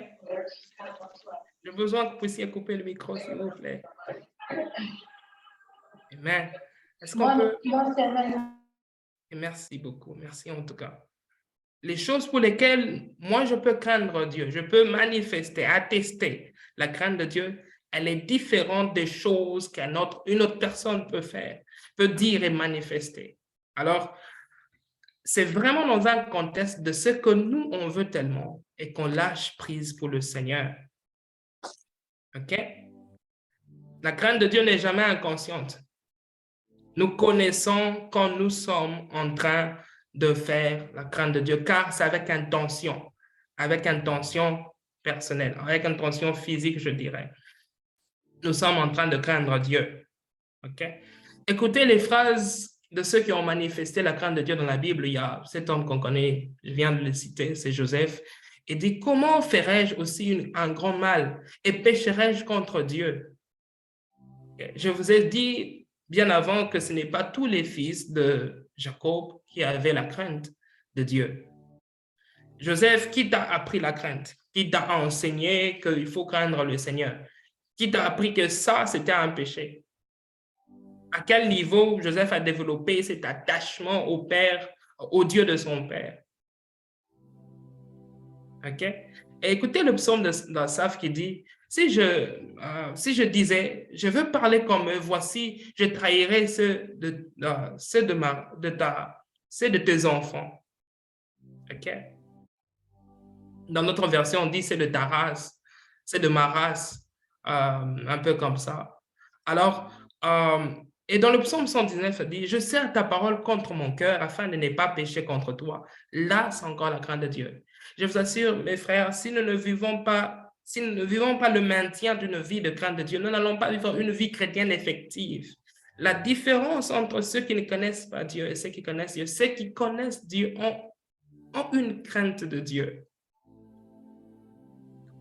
J'ai besoin que vous puissiez couper le micro, s'il vous plaît. Amen. Est-ce qu'on peut... Merci beaucoup. Merci en tout cas. Les choses pour lesquelles moi je peux craindre Dieu, je peux manifester, attester la crainte de Dieu, elle est différente des choses qu'une autre personne peut faire, peut dire et manifester. Alors, c'est vraiment dans un contexte de ce que nous, on veut tellement et qu'on lâche prise pour le Seigneur. OK? La crainte de Dieu n'est jamais inconsciente. Nous connaissons quand nous sommes en train de faire la crainte de Dieu, car c'est avec intention personnelle, avec intention physique, je dirais. Nous sommes en train de craindre Dieu. OK? Écoutez les phrases de ceux qui ont manifesté la crainte de Dieu dans la Bible. Il y a cet homme qu'on connaît, je viens de le citer, c'est Joseph. Il dit, comment ferais-je aussi un grand mal et pécherais-je contre Dieu? Je vous ai dit bien avant que ce n'est pas tous les fils de Jacob qui avaient la crainte de Dieu. Joseph, qui t'a appris la crainte? Qui t'a enseigné qu'il faut craindre le Seigneur? Qui t'a appris que ça, c'était un péché? À quel niveau Joseph a développé cet attachement au Père, au Dieu de son Père? OK? Et écoutez le psaume d'Asaph qui dit, si je disais, je veux parler comme eux, voici, je trahirai ceux de tes enfants. OK? Dans notre version, on dit c'est de ta race, c'est de ma race, un peu comme ça. Alors, et dans le psaume 119, il dit, je serre ta parole contre mon cœur afin de ne pas pécher contre toi. Là, c'est encore la crainte de Dieu. Je vous assure, mes frères, si nous ne vivons pas le maintien d'une vie de crainte de Dieu, nous n'allons pas vivre une vie chrétienne effective. La différence entre ceux qui ne connaissent pas Dieu et ceux qui connaissent Dieu ont une crainte de Dieu.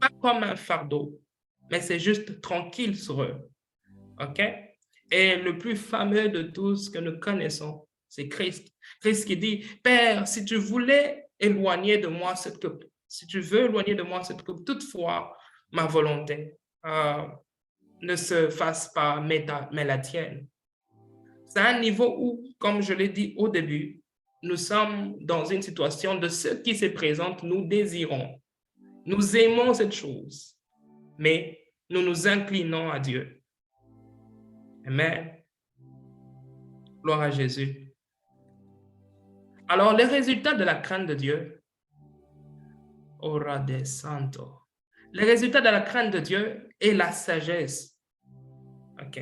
Pas comme un fardeau, mais c'est juste tranquille sur eux. OK? Et le plus fameux de tous que nous connaissons, c'est Christ. Christ qui dit, Père, si tu voulais éloigner de moi cette coupe, si tu veux éloigner de moi cette coupe, toutefois, ma volonté ne se fasse pas, mais la tienne. C'est un niveau où, comme je l'ai dit au début, nous sommes dans une situation de ce qui se présente, nous désirons. Nous aimons cette chose, mais nous nous inclinons à Dieu. Amen. Gloire à Jésus. Alors, les résultats de la crainte de Dieu, ora de santo. Les résultats de la crainte de Dieu est la sagesse. OK.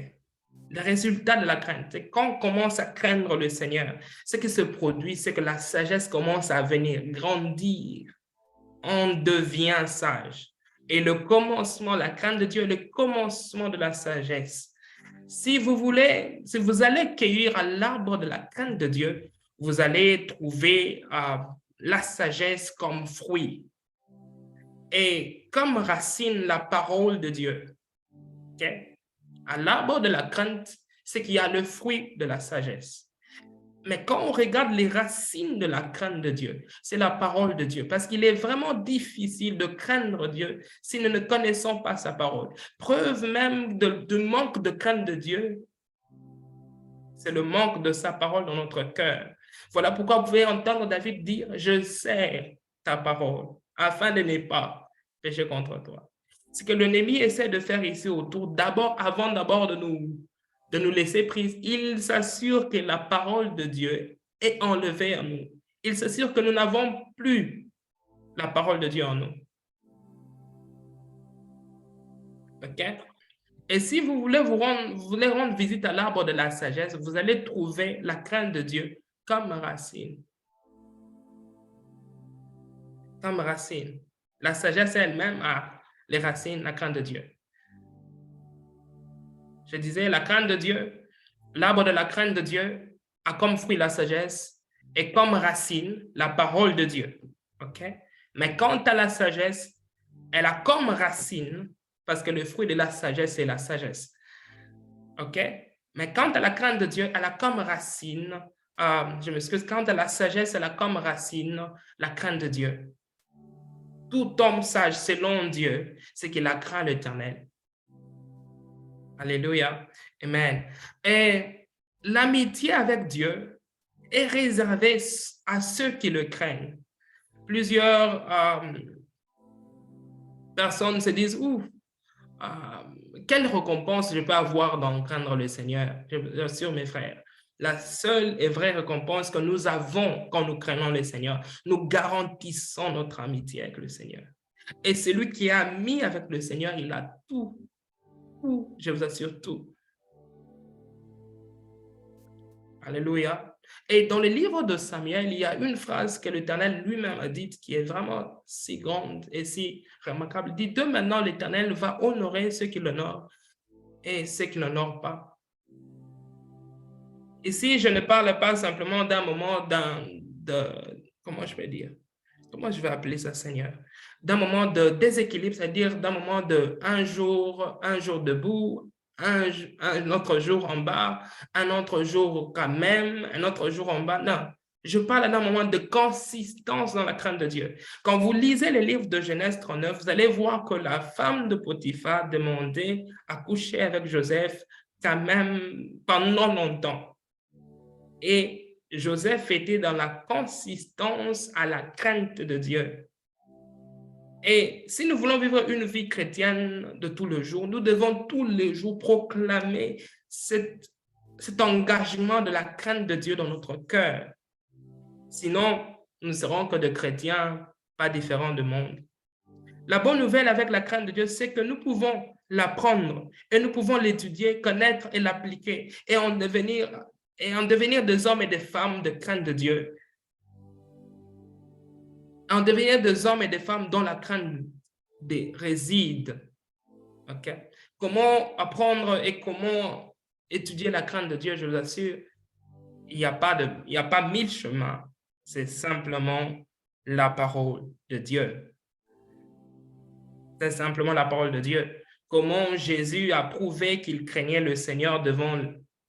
Les résultats de la crainte, c'est quand on commence à craindre le Seigneur, ce qui se produit, c'est que la sagesse commence à venir, grandir. On devient sage. Et le commencement, la crainte de Dieu est le commencement de la sagesse. Si vous allez cueillir à l'arbre de la crainte de Dieu, vous allez trouver la sagesse comme fruit et comme racine la parole de Dieu. Okay? À l'arbre de la crainte, c'est qu'il y a le fruit de la sagesse. Mais quand on regarde les racines de la crainte de Dieu, c'est la parole de Dieu. Parce qu'il est vraiment difficile de craindre Dieu si nous ne connaissons pas sa parole. Preuve même du manque de crainte de Dieu, c'est le manque de sa parole dans notre cœur. Voilà pourquoi vous pouvez entendre David dire, je sers ta parole, afin de ne pas pécher contre toi. Ce que l'ennemi essaie de faire ici autour, avant de nous laisser prise, il s'assure que la parole de Dieu est enlevée en nous. Il s'assure que nous n'avons plus la parole de Dieu en nous. OK? Et si vous voulez rendre visite à l'arbre de la sagesse, vous allez trouver la crainte de Dieu comme racine. Comme racine. La sagesse elle-même a les racines, la crainte de Dieu. Je disais, la crainte de Dieu, l'arbre de la crainte de Dieu a comme fruit la sagesse et comme racine la parole de Dieu. OK? Mais quant à la sagesse, elle a comme racine, parce que le fruit de la sagesse, c'est la sagesse. OK? Mais quant à la crainte de Dieu, elle a comme racine, quant à la sagesse, elle a comme racine la crainte de Dieu. Tout homme sage selon Dieu, c'est qu'il a craint l'Éternel. Alléluia. Amen. Et l'amitié avec Dieu est réservée à ceux qui le craignent. Plusieurs personnes se disent, quelle récompense je peux avoir dans craindre le Seigneur? Je vous assure, mes frères, la seule et vraie récompense que nous avons quand nous craignons le Seigneur. Nous garantissons notre amitié avec le Seigneur. Et celui qui est ami avec le Seigneur, il a tout. Tout, je vous assure, tout. Alléluia. Et dans le livre de Samuel, il y a une phrase que l'Éternel lui-même a dite qui est vraiment si grande et si remarquable. Il dit, de maintenant, l'Éternel va honorer ceux qui l'honorent et ceux qui l'honorent pas. Ici, je ne parle pas simplement d'un moment comment je vais dire? Comment je vais appeler ça, Seigneur? D'un moment de déséquilibre, c'est-à-dire d'un moment de un jour debout, un autre jour en bas, un autre jour quand même, un autre jour en bas. Non, je parle d'un moment de consistance dans la crainte de Dieu. Quand vous lisez les livres de Genèse 39, vous allez voir que la femme de Potiphar demandait à coucher avec Joseph quand même pendant longtemps. Et Joseph était dans la consistance à la crainte de Dieu. Et si nous voulons vivre une vie chrétienne de tous les jours, nous devons tous les jours proclamer cet engagement de la crainte de Dieu dans notre cœur. Sinon, nous ne serons que des chrétiens pas différents du monde. La bonne nouvelle avec la crainte de Dieu, c'est que nous pouvons l'apprendre et nous pouvons l'étudier, connaître et l'appliquer et en devenir des hommes et des femmes de crainte de Dieu. En devenir des hommes et des femmes dont la crainte réside. Okay? Comment apprendre et comment étudier la crainte de Dieu, je vous assure, il n'y a pas 1000 chemins. C'est simplement la parole de Dieu. C'est simplement la parole de Dieu. Comment Jésus a prouvé qu'il craignait le Seigneur devant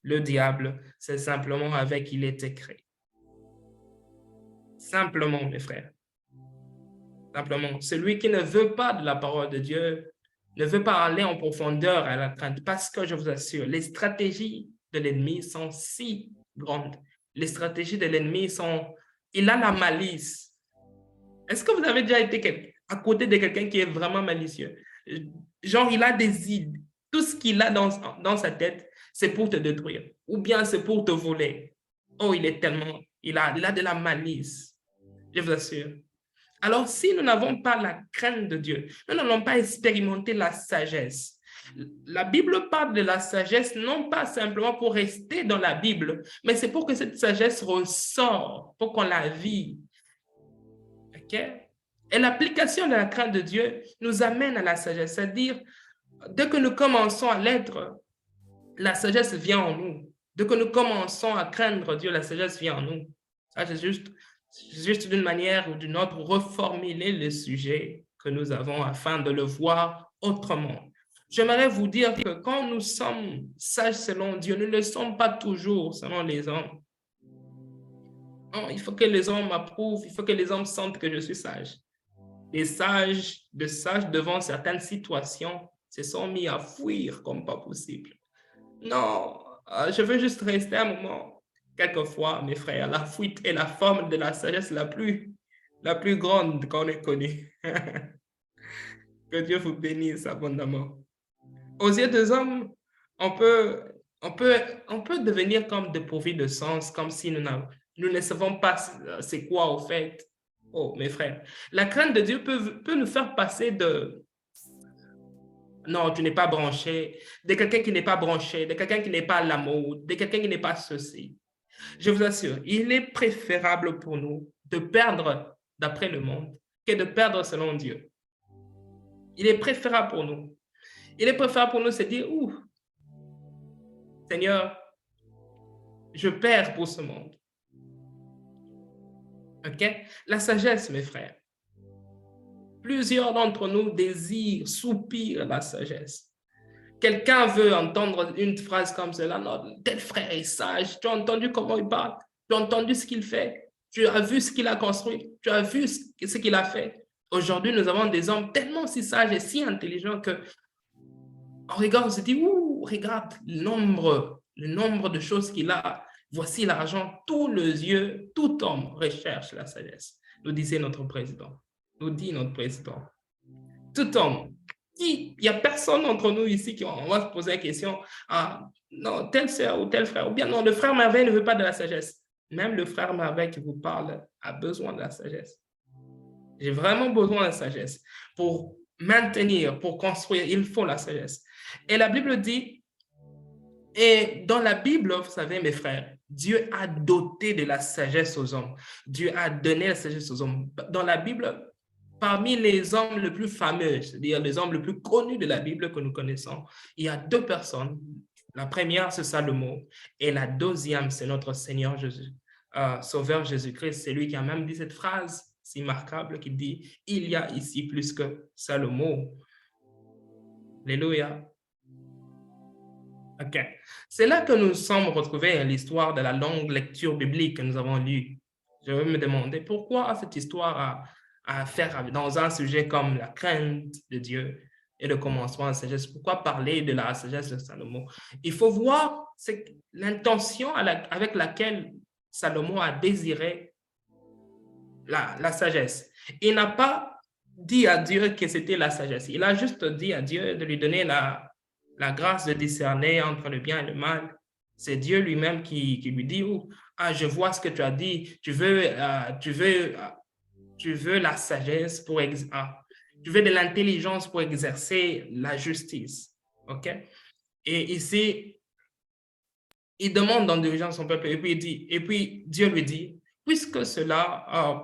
le diable, c'est simplement avec il est écrit. Simplement, mes frères. Simplement. Celui qui ne veut pas de la parole de Dieu ne veut pas aller en profondeur à la crainte, parce que je vous assure, les stratégies de l'ennemi sont si grandes. Les stratégies de l'ennemi sont... Il a la malice. Est-ce que vous avez déjà été à côté de quelqu'un qui est vraiment malicieux? Genre, il a des idées. Tout ce qu'il a dans sa tête, c'est pour te détruire. Ou bien c'est pour te voler. Oh, il a de la malice. Je vous assure. Alors, si nous n'avons pas la crainte de Dieu, nous n'allons pas expérimenter la sagesse. La Bible parle de la sagesse non pas simplement pour rester dans la Bible, mais c'est pour que cette sagesse ressort, pour qu'on la vive. OK? Et l'application de la crainte de Dieu nous amène à la sagesse. C'est-à-dire, dès que nous commençons à l'être, la sagesse vient en nous. Dès que nous commençons à craindre Dieu, la sagesse vient en nous. Ça, c'est juste d'une manière ou d'une autre, reformuler le sujet que nous avons afin de le voir autrement. J'aimerais vous dire que quand nous sommes sages selon Dieu, nous ne le sommes pas toujours selon les hommes. Non, il faut que les hommes m'approuvent, il faut que les hommes sentent que je suis sage. Les sages devant certaines situations se sont mis à fuir comme pas possible. Non, je veux juste rester un moment. Quelquefois, mes frères, la fuite est la forme de la sagesse la plus grande qu'on ait connue. Que Dieu vous bénisse abondamment. Aux yeux des hommes, on peut devenir comme dépourvus de sens, comme si nous ne savons pas c'est quoi au fait. Oh, mes frères, la crainte de Dieu peut nous faire passer de non, tu n'es pas branché, de quelqu'un qui n'est pas branché, de quelqu'un qui n'est pas à la mode, de quelqu'un qui n'est pas ceci. Je vous assure, il est préférable pour nous de perdre d'après le monde que de perdre selon Dieu. Il est préférable pour nous. Il est préférable pour nous de se dire, ouh, Seigneur, je perds pour ce monde. OK? La sagesse, mes frères. Plusieurs d'entre nous désirent, soupirent la sagesse. Quelqu'un veut entendre une phrase comme cela. Non, tel frère est sage. Tu as entendu comment il parle? Tu as entendu ce qu'il fait? Tu as vu ce qu'il a construit? Tu as vu ce qu'il a fait? Aujourd'hui, nous avons des hommes tellement si sages et si intelligents que on regarde, on se dit, ouh, regarde le nombre de choses qu'il a. Voici l'argent. Tous les yeux, tout homme recherche la sagesse. Nous disait notre président. Nous dit notre président. Tout homme Il n'y a personne d'entre nous ici qui on va se poser la question, ah, non, telle sœur ou tel frère, ou bien non, le frère merveille ne veut pas de la sagesse. Même le frère merveille qui vous parle a besoin de la sagesse. J'ai vraiment besoin de la sagesse. Pour maintenir, pour construire, il faut la sagesse. Et la Bible dit, et dans la Bible, vous savez, mes frères, Dieu a doté de la sagesse aux hommes. Dieu a donné la sagesse aux hommes. Dans la Bible, parmi les hommes les plus fameux, c'est-à-dire les hommes les plus connus de la Bible que nous connaissons, il y a deux personnes. La première, c'est Salomon, et la deuxième, c'est notre Seigneur Jésus, Sauveur Jésus-Christ. C'est lui qui a même dit cette phrase si marquable qui dit « Il y a ici plus que Salomon ». Alléluia. OK. C'est là que nous sommes retrouvés à l'histoire de la longue lecture biblique que nous avons lue. Je vais me demander pourquoi cette histoire à faire dans un sujet comme la crainte de Dieu et le commencement de la sagesse. Pourquoi parler de la sagesse de Salomon? Il faut voir l'intention avec laquelle Salomon a désiré la sagesse. Il n'a pas dit à Dieu que c'était la sagesse. Il a juste dit à Dieu de lui donner la grâce de discerner entre le bien et le mal. C'est Dieu lui-même qui lui dit, oh, ah, je vois ce que tu as dit, tu veux la sagesse pour tu veux de l'intelligence pour exercer la justice. OK? Et ici, il demande dans diligence son peuple, et puis Dieu lui dit, puisque c'est là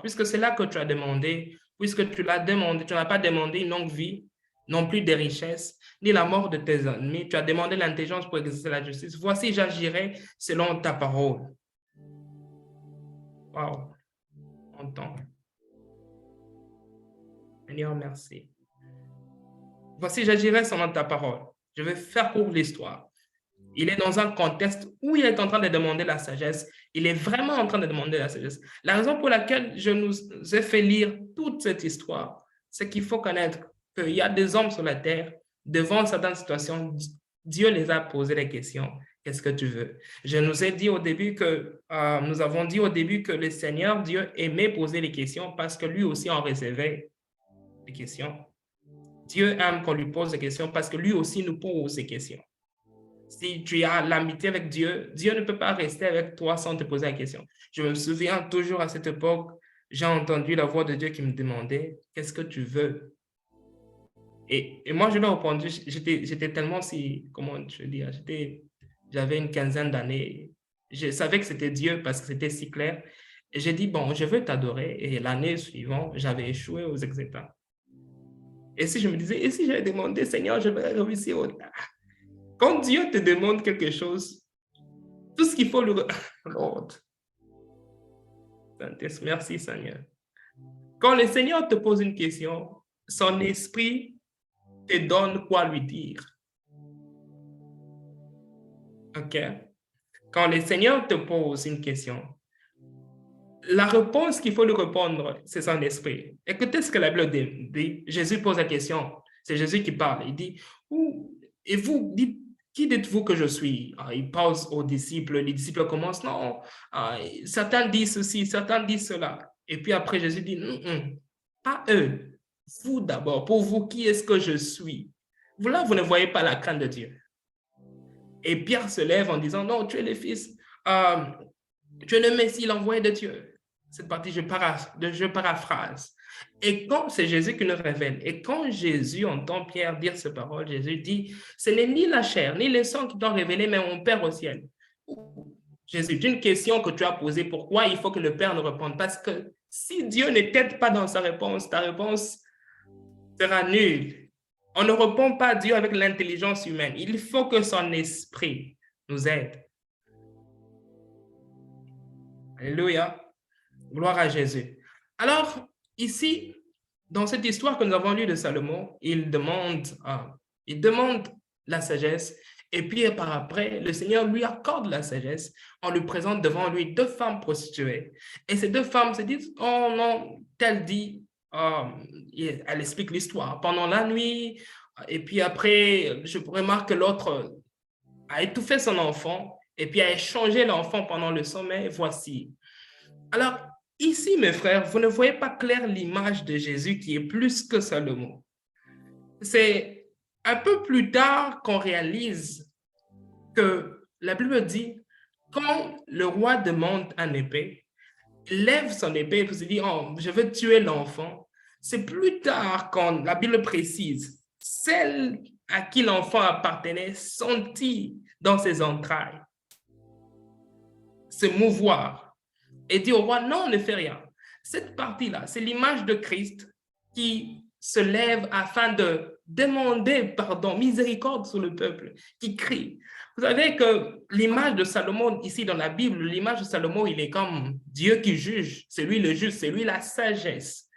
que tu as demandé, puisque tu l'as demandé, tu n'as pas demandé une longue vie, non plus des richesses, ni la mort de tes ennemis, tu as demandé l'intelligence pour exercer la justice. Voici, j'agirai selon ta parole. Wow, entends. Seigneur, merci. Voici, j'agirai selon ta parole. Je vais faire court l'histoire. Il est dans un contexte où il est en train de demander la sagesse. Il est vraiment en train de demander la sagesse. La raison pour laquelle je nous ai fait lire toute cette histoire, c'est qu'il faut connaître qu'il y a des hommes sur la terre, devant certaines situations, Dieu les a posé des questions. Qu'est-ce que tu veux? Je nous ai dit au début nous avons dit au début que le Seigneur Dieu aimait poser les questions parce que lui aussi en recevait des questions. Dieu aime qu'on lui pose des questions parce que lui aussi nous pose des questions. Si tu as l'amitié avec Dieu, Dieu ne peut pas rester avec toi sans te poser la question. Je me souviens toujours à cette époque, j'ai entendu la voix de Dieu qui me demandait, qu'est-ce que tu veux? Et moi, je lui ai répondu, j'étais tellement comment je veux dire, j'avais une quinzaine d'années. Je savais que c'était Dieu parce que c'était si clair. Et j'ai dit, bon, je veux t'adorer. Et l'année suivante, j'avais échoué aux examens. Et si je me disais, et si j'avais demandé, Seigneur, je vais réussir au-delà. Quand Dieu te demande quelque chose, tout ce qu'il faut lui... Lord. Merci, Seigneur. Quand le Seigneur te pose une question, son esprit te donne quoi lui dire. OK? Quand le Seigneur te pose une question, la réponse qu'il faut lui répondre, c'est son esprit. Écoutez ce que la Bible dit. Jésus pose la question. C'est Jésus qui parle. Il dit, et vous dites, qui dites-vous que je suis? Il pose aux disciples. Les disciples commencent, non, certains disent ceci, certains disent cela. Et puis après, Jésus dit, pas eux. Vous d'abord, pour vous, qui est-ce que je suis? Vous là, vous ne voyez pas la crainte de Dieu. Et Pierre se lève en disant, non, tu es le Fils, tu es le Messie, l'envoyé de Dieu. Cette partie, je paraphrase. Et quand c'est Jésus qui nous révèle, et quand Jésus entend Pierre dire ces paroles, Jésus dit, ce n'est ni la chair, ni le sang qui t'ont révélé, mais mon Père au ciel. Jésus, une question que tu as posée, pourquoi il faut que le Père nous réponde? Parce que si Dieu ne t'aide pas dans sa réponse, ta réponse sera nulle. On ne répond pas à Dieu avec l'intelligence humaine. Il faut que son esprit nous aide. Alléluia. Gloire à Jésus. Alors, ici, dans cette histoire que nous avons lue de Salomon, il demande la sagesse, et puis par après, le Seigneur lui accorde la sagesse, on lui présente devant lui deux femmes prostituées. Et ces deux femmes se disent, oh non, telle dit, elle explique l'histoire pendant la nuit, et puis après, je remarque que l'autre a étouffé son enfant, et puis a échangé l'enfant pendant le sommeil, voici. Alors, ici, mes frères, vous ne voyez pas clair l'image de Jésus qui est plus que Salomon. C'est un peu plus tard qu'on réalise que la Bible dit, quand le roi demande un épée, il lève son épée et se dit, oh, je veux tuer l'enfant. C'est plus tard quand la Bible précise, celle à qui l'enfant appartenait sentit dans ses entrailles se mouvoir et dit au roi, non, ne fais rien. Cette partie-là, c'est l'image de Christ qui se lève afin de demander pardon, miséricorde sur le peuple, qui crie. Vous savez que l'image de Salomon, ici dans la Bible, l'image de Salomon, il est comme Dieu qui juge, c'est lui le juge, c'est lui la sagesse.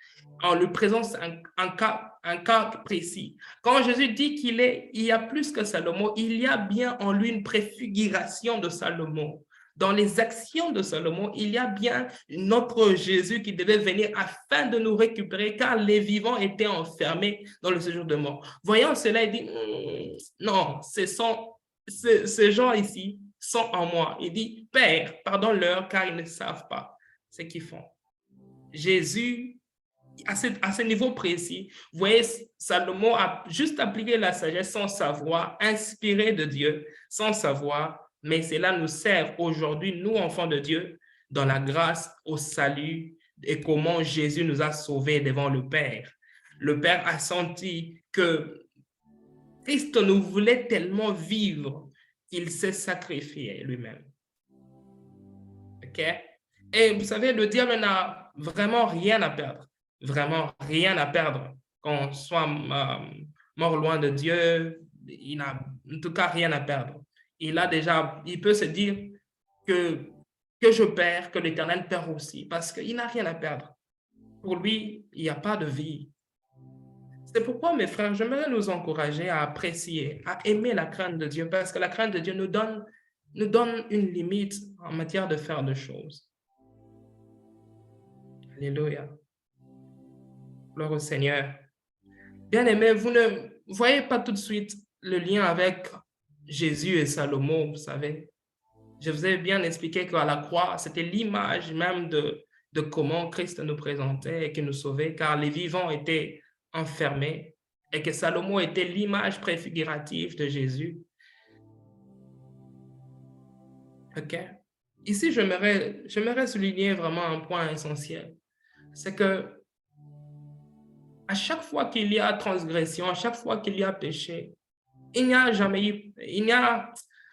On lui présente un cas précis. Quand Jésus dit qu'il y a plus que Salomon, il y a bien en lui une préfiguration de Salomon. Dans les actions de Salomon, il y a bien notre Jésus qui devait venir afin de nous récupérer car les vivants étaient enfermés dans le séjour de mort. Voyant cela, il dit, non, ces gens ici sont en moi. Il dit, Père, pardonne-leur car ils ne savent pas ce qu'ils font. Jésus, à ce niveau précis, vous voyez, Salomon a juste appliqué la sagesse sans savoir, inspiré de Dieu sans savoir, mais cela nous sert aujourd'hui, nous, enfants de Dieu, dans la grâce au salut et comment Jésus nous a sauvés devant le Père. Le Père a senti que Christ nous voulait tellement vivre qu'il s'est sacrifié lui-même. OK? Et vous savez, le diable n'a vraiment rien à perdre. Vraiment rien à perdre. Qu'on soit mort loin de Dieu, il n'a en tout cas rien à perdre. Il peut se dire que je perds, que l'Éternel perd aussi, parce qu'il n'a rien à perdre. Pour lui, il n'y a pas de vie. C'est pourquoi, mes frères, j'aimerais nous encourager à apprécier, à aimer la crainte de Dieu, parce que la crainte de Dieu nous donne une limite en matière de faire des choses. Alléluia. Gloire au Seigneur. Bien-aimés, vous ne voyez pas tout de suite le lien avec Jésus et Salomon, vous savez. Je vous ai bien expliqué qu'à la croix, c'était l'image même de comment Christ nous présentait et qui nous sauvait, car les vivants étaient enfermés et que Salomon était l'image préfigurative de Jésus. OK? Ici, j'aimerais souligner vraiment un point essentiel. C'est que à chaque fois qu'il y a transgression, à chaque fois qu'il y a péché, il n'y a jamais eu,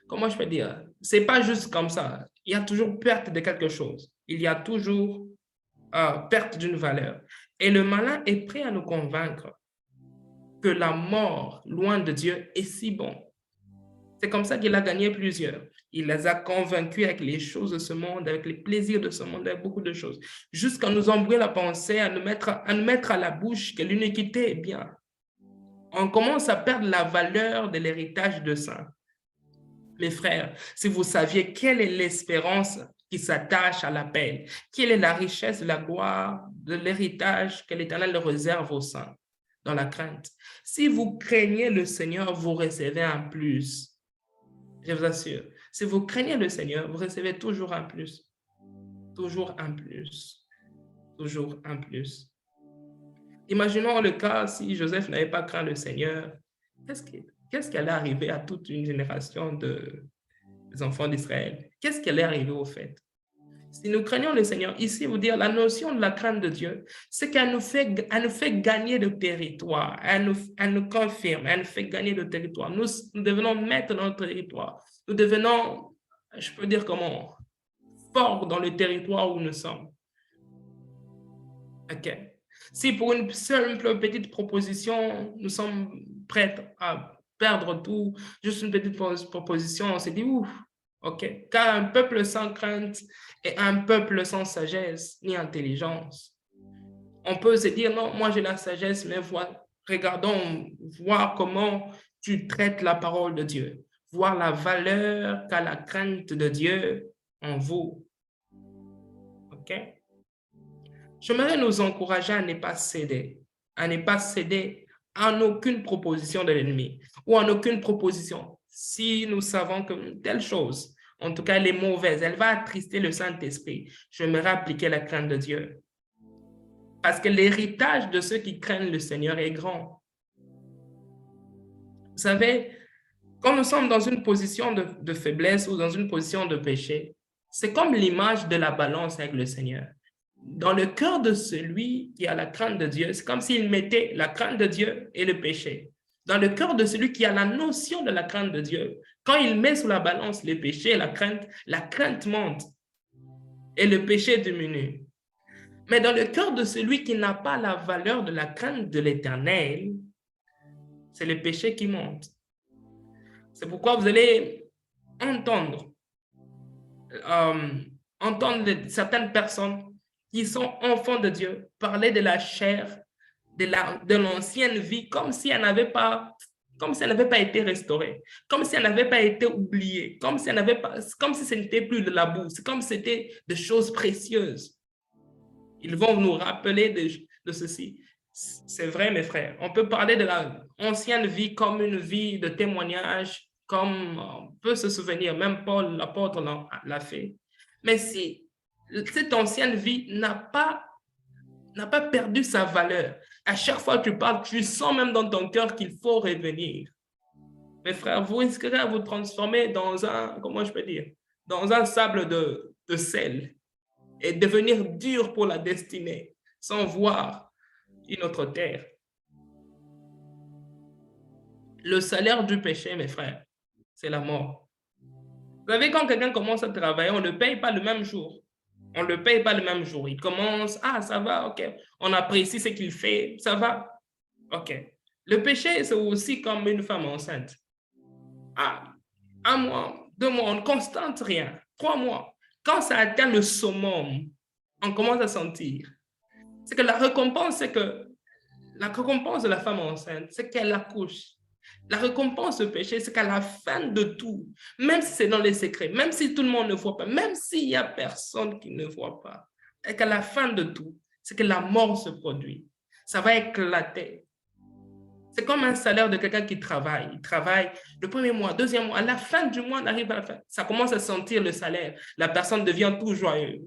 comment je peux dire, c'est pas juste comme ça. Il y a toujours perte de quelque chose. Il y a toujours perte d'une valeur. Et le malin est prêt à nous convaincre que la mort, loin de Dieu, est si bon. C'est comme ça qu'il a gagné plusieurs. Il les a convaincus avec les choses de ce monde, avec les plaisirs de ce monde, avec beaucoup de choses. Jusqu'à nous embrouiller la pensée, à nous mettre à la bouche que l'iniquité est bien. On commence à perdre la valeur de l'héritage de saints. Mes frères, si vous saviez quelle est l'espérance qui s'attache à l'appel, quelle est la richesse, la gloire de l'héritage que l'Éternel réserve aux saints dans la crainte. Si vous craignez le Seigneur, vous recevez un plus. Je vous assure, si vous craignez le Seigneur, vous recevez toujours un plus. Toujours un plus. Toujours un plus. Imaginons le cas si Joseph n'avait pas craint le Seigneur. Qu'est-ce qui allait arriver à toute une génération des enfants d'Israël? Qu'est-ce qui allait arriver au fait? Si nous craignons le Seigneur, ici, vous dire la notion de la crainte de Dieu, c'est qu'elle nous fait gagner de territoire, elle nous confirme, elle nous fait gagner de territoire. Nous devenons maîtres dans notre territoire. Nous devenons, je peux dire comment, forts dans le territoire où nous sommes. OK. Si pour une simple petite proposition, nous sommes prêts à perdre tout, juste une petite proposition, on se dit, ouf, OK. Car un peuple sans crainte est un peuple sans sagesse ni intelligence. On peut se dire, non, moi j'ai la sagesse, mais regardons, voir comment tu traites la parole de Dieu, voir la valeur qu'a la crainte de Dieu en vous. OK? J'aimerais nous encourager à ne pas céder à aucune proposition de l'ennemi ou à aucune proposition. Si nous savons que telle chose, en tout cas elle est mauvaise, elle va attrister le Saint-Esprit, j'aimerais appliquer la crainte de Dieu. Parce que l'héritage de ceux qui craignent le Seigneur est grand. Vous savez, quand nous sommes dans une position de faiblesse ou dans une position de péché, c'est comme l'image de la balance avec le Seigneur. Dans le cœur de celui qui a la crainte de Dieu, c'est comme s'il mettait la crainte de Dieu et le péché. Dans le cœur de celui qui a la notion de la crainte de Dieu, quand il met sous la balance les péchés et la crainte monte et le péché diminue. Mais dans le cœur de celui qui n'a pas la valeur de la crainte de l'Éternel, c'est le péché qui monte. C'est pourquoi vous allez entendre certaines personnes qui sont enfants de Dieu parler de la chair, de l'ancienne vie, comme si elle n'avait pas été restaurée, comme si elle n'avait pas été oubliée, comme si ce n'était plus de la boue, c'est comme si c'était des choses précieuses. Ils vont nous rappeler de ceci. C'est vrai, mes frères. On peut parler de l'ancienne vie comme une vie de témoignage, comme on peut se souvenir, même Paul, l'apôtre, l'a fait. Mais si cette ancienne vie n'a pas perdu sa valeur, à chaque fois que tu parles, tu sens même dans ton cœur qu'il faut revenir. Mes frères, vous risquerez à vous transformer dans un sable de sel et devenir dur pour la destinée, sans voir une autre terre. Le salaire du péché, mes frères, c'est la mort. Vous savez, quand quelqu'un commence à travailler, on ne le paye pas le même jour. On ne le paye pas le même jour. Il commence, ça va, ok. On apprécie ce qu'il fait, ça va, ok. Le péché, c'est aussi comme une femme enceinte. 1 mois, 2 mois, on ne constate rien. 3 mois. Quand ça atteint le summum, on commence à sentir. C'est que la récompense de la femme enceinte, c'est qu'elle accouche. La récompense du péché, c'est qu'à la fin de tout, même si c'est dans les secrets, même si tout le monde ne voit pas, même s'il n'y a personne qui ne voit pas, et qu'à la fin de tout, c'est que la mort se produit. Ça va éclater. C'est comme un salaire de quelqu'un qui travaille. Il travaille le premier mois, deuxième mois, à la fin du mois, on arrive à la fin. Ça commence à sentir le salaire. La personne devient tout joyeuse.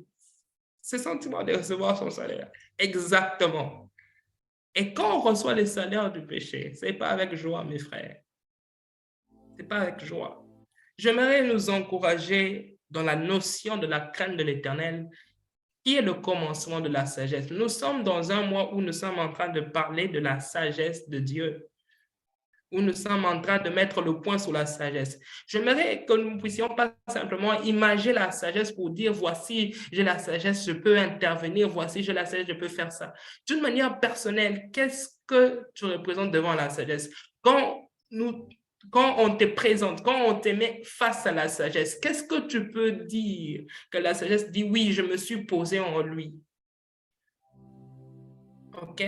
Ce sentiment de recevoir son salaire. Exactement. Et quand on reçoit le salaire du péché, ce n'est pas avec joie, mes frères. Ce n'est pas avec joie. J'aimerais nous encourager dans la notion de la crainte de l'Éternel, qui est le commencement de la sagesse. Nous sommes dans un mois où nous sommes en train de parler de la sagesse de Dieu, où nous sommes en train de mettre le point sur la sagesse. J'aimerais que nous ne puissions pas simplement imaginer la sagesse pour dire, voici, j'ai la sagesse, je peux intervenir, voici, j'ai la sagesse, je peux faire ça. D'une manière personnelle, qu'est-ce que tu représentes devant la sagesse? Quand on te présente, quand on te met face à la sagesse, qu'est-ce que tu peux dire que la sagesse dit, oui, je me suis posé en lui? OK?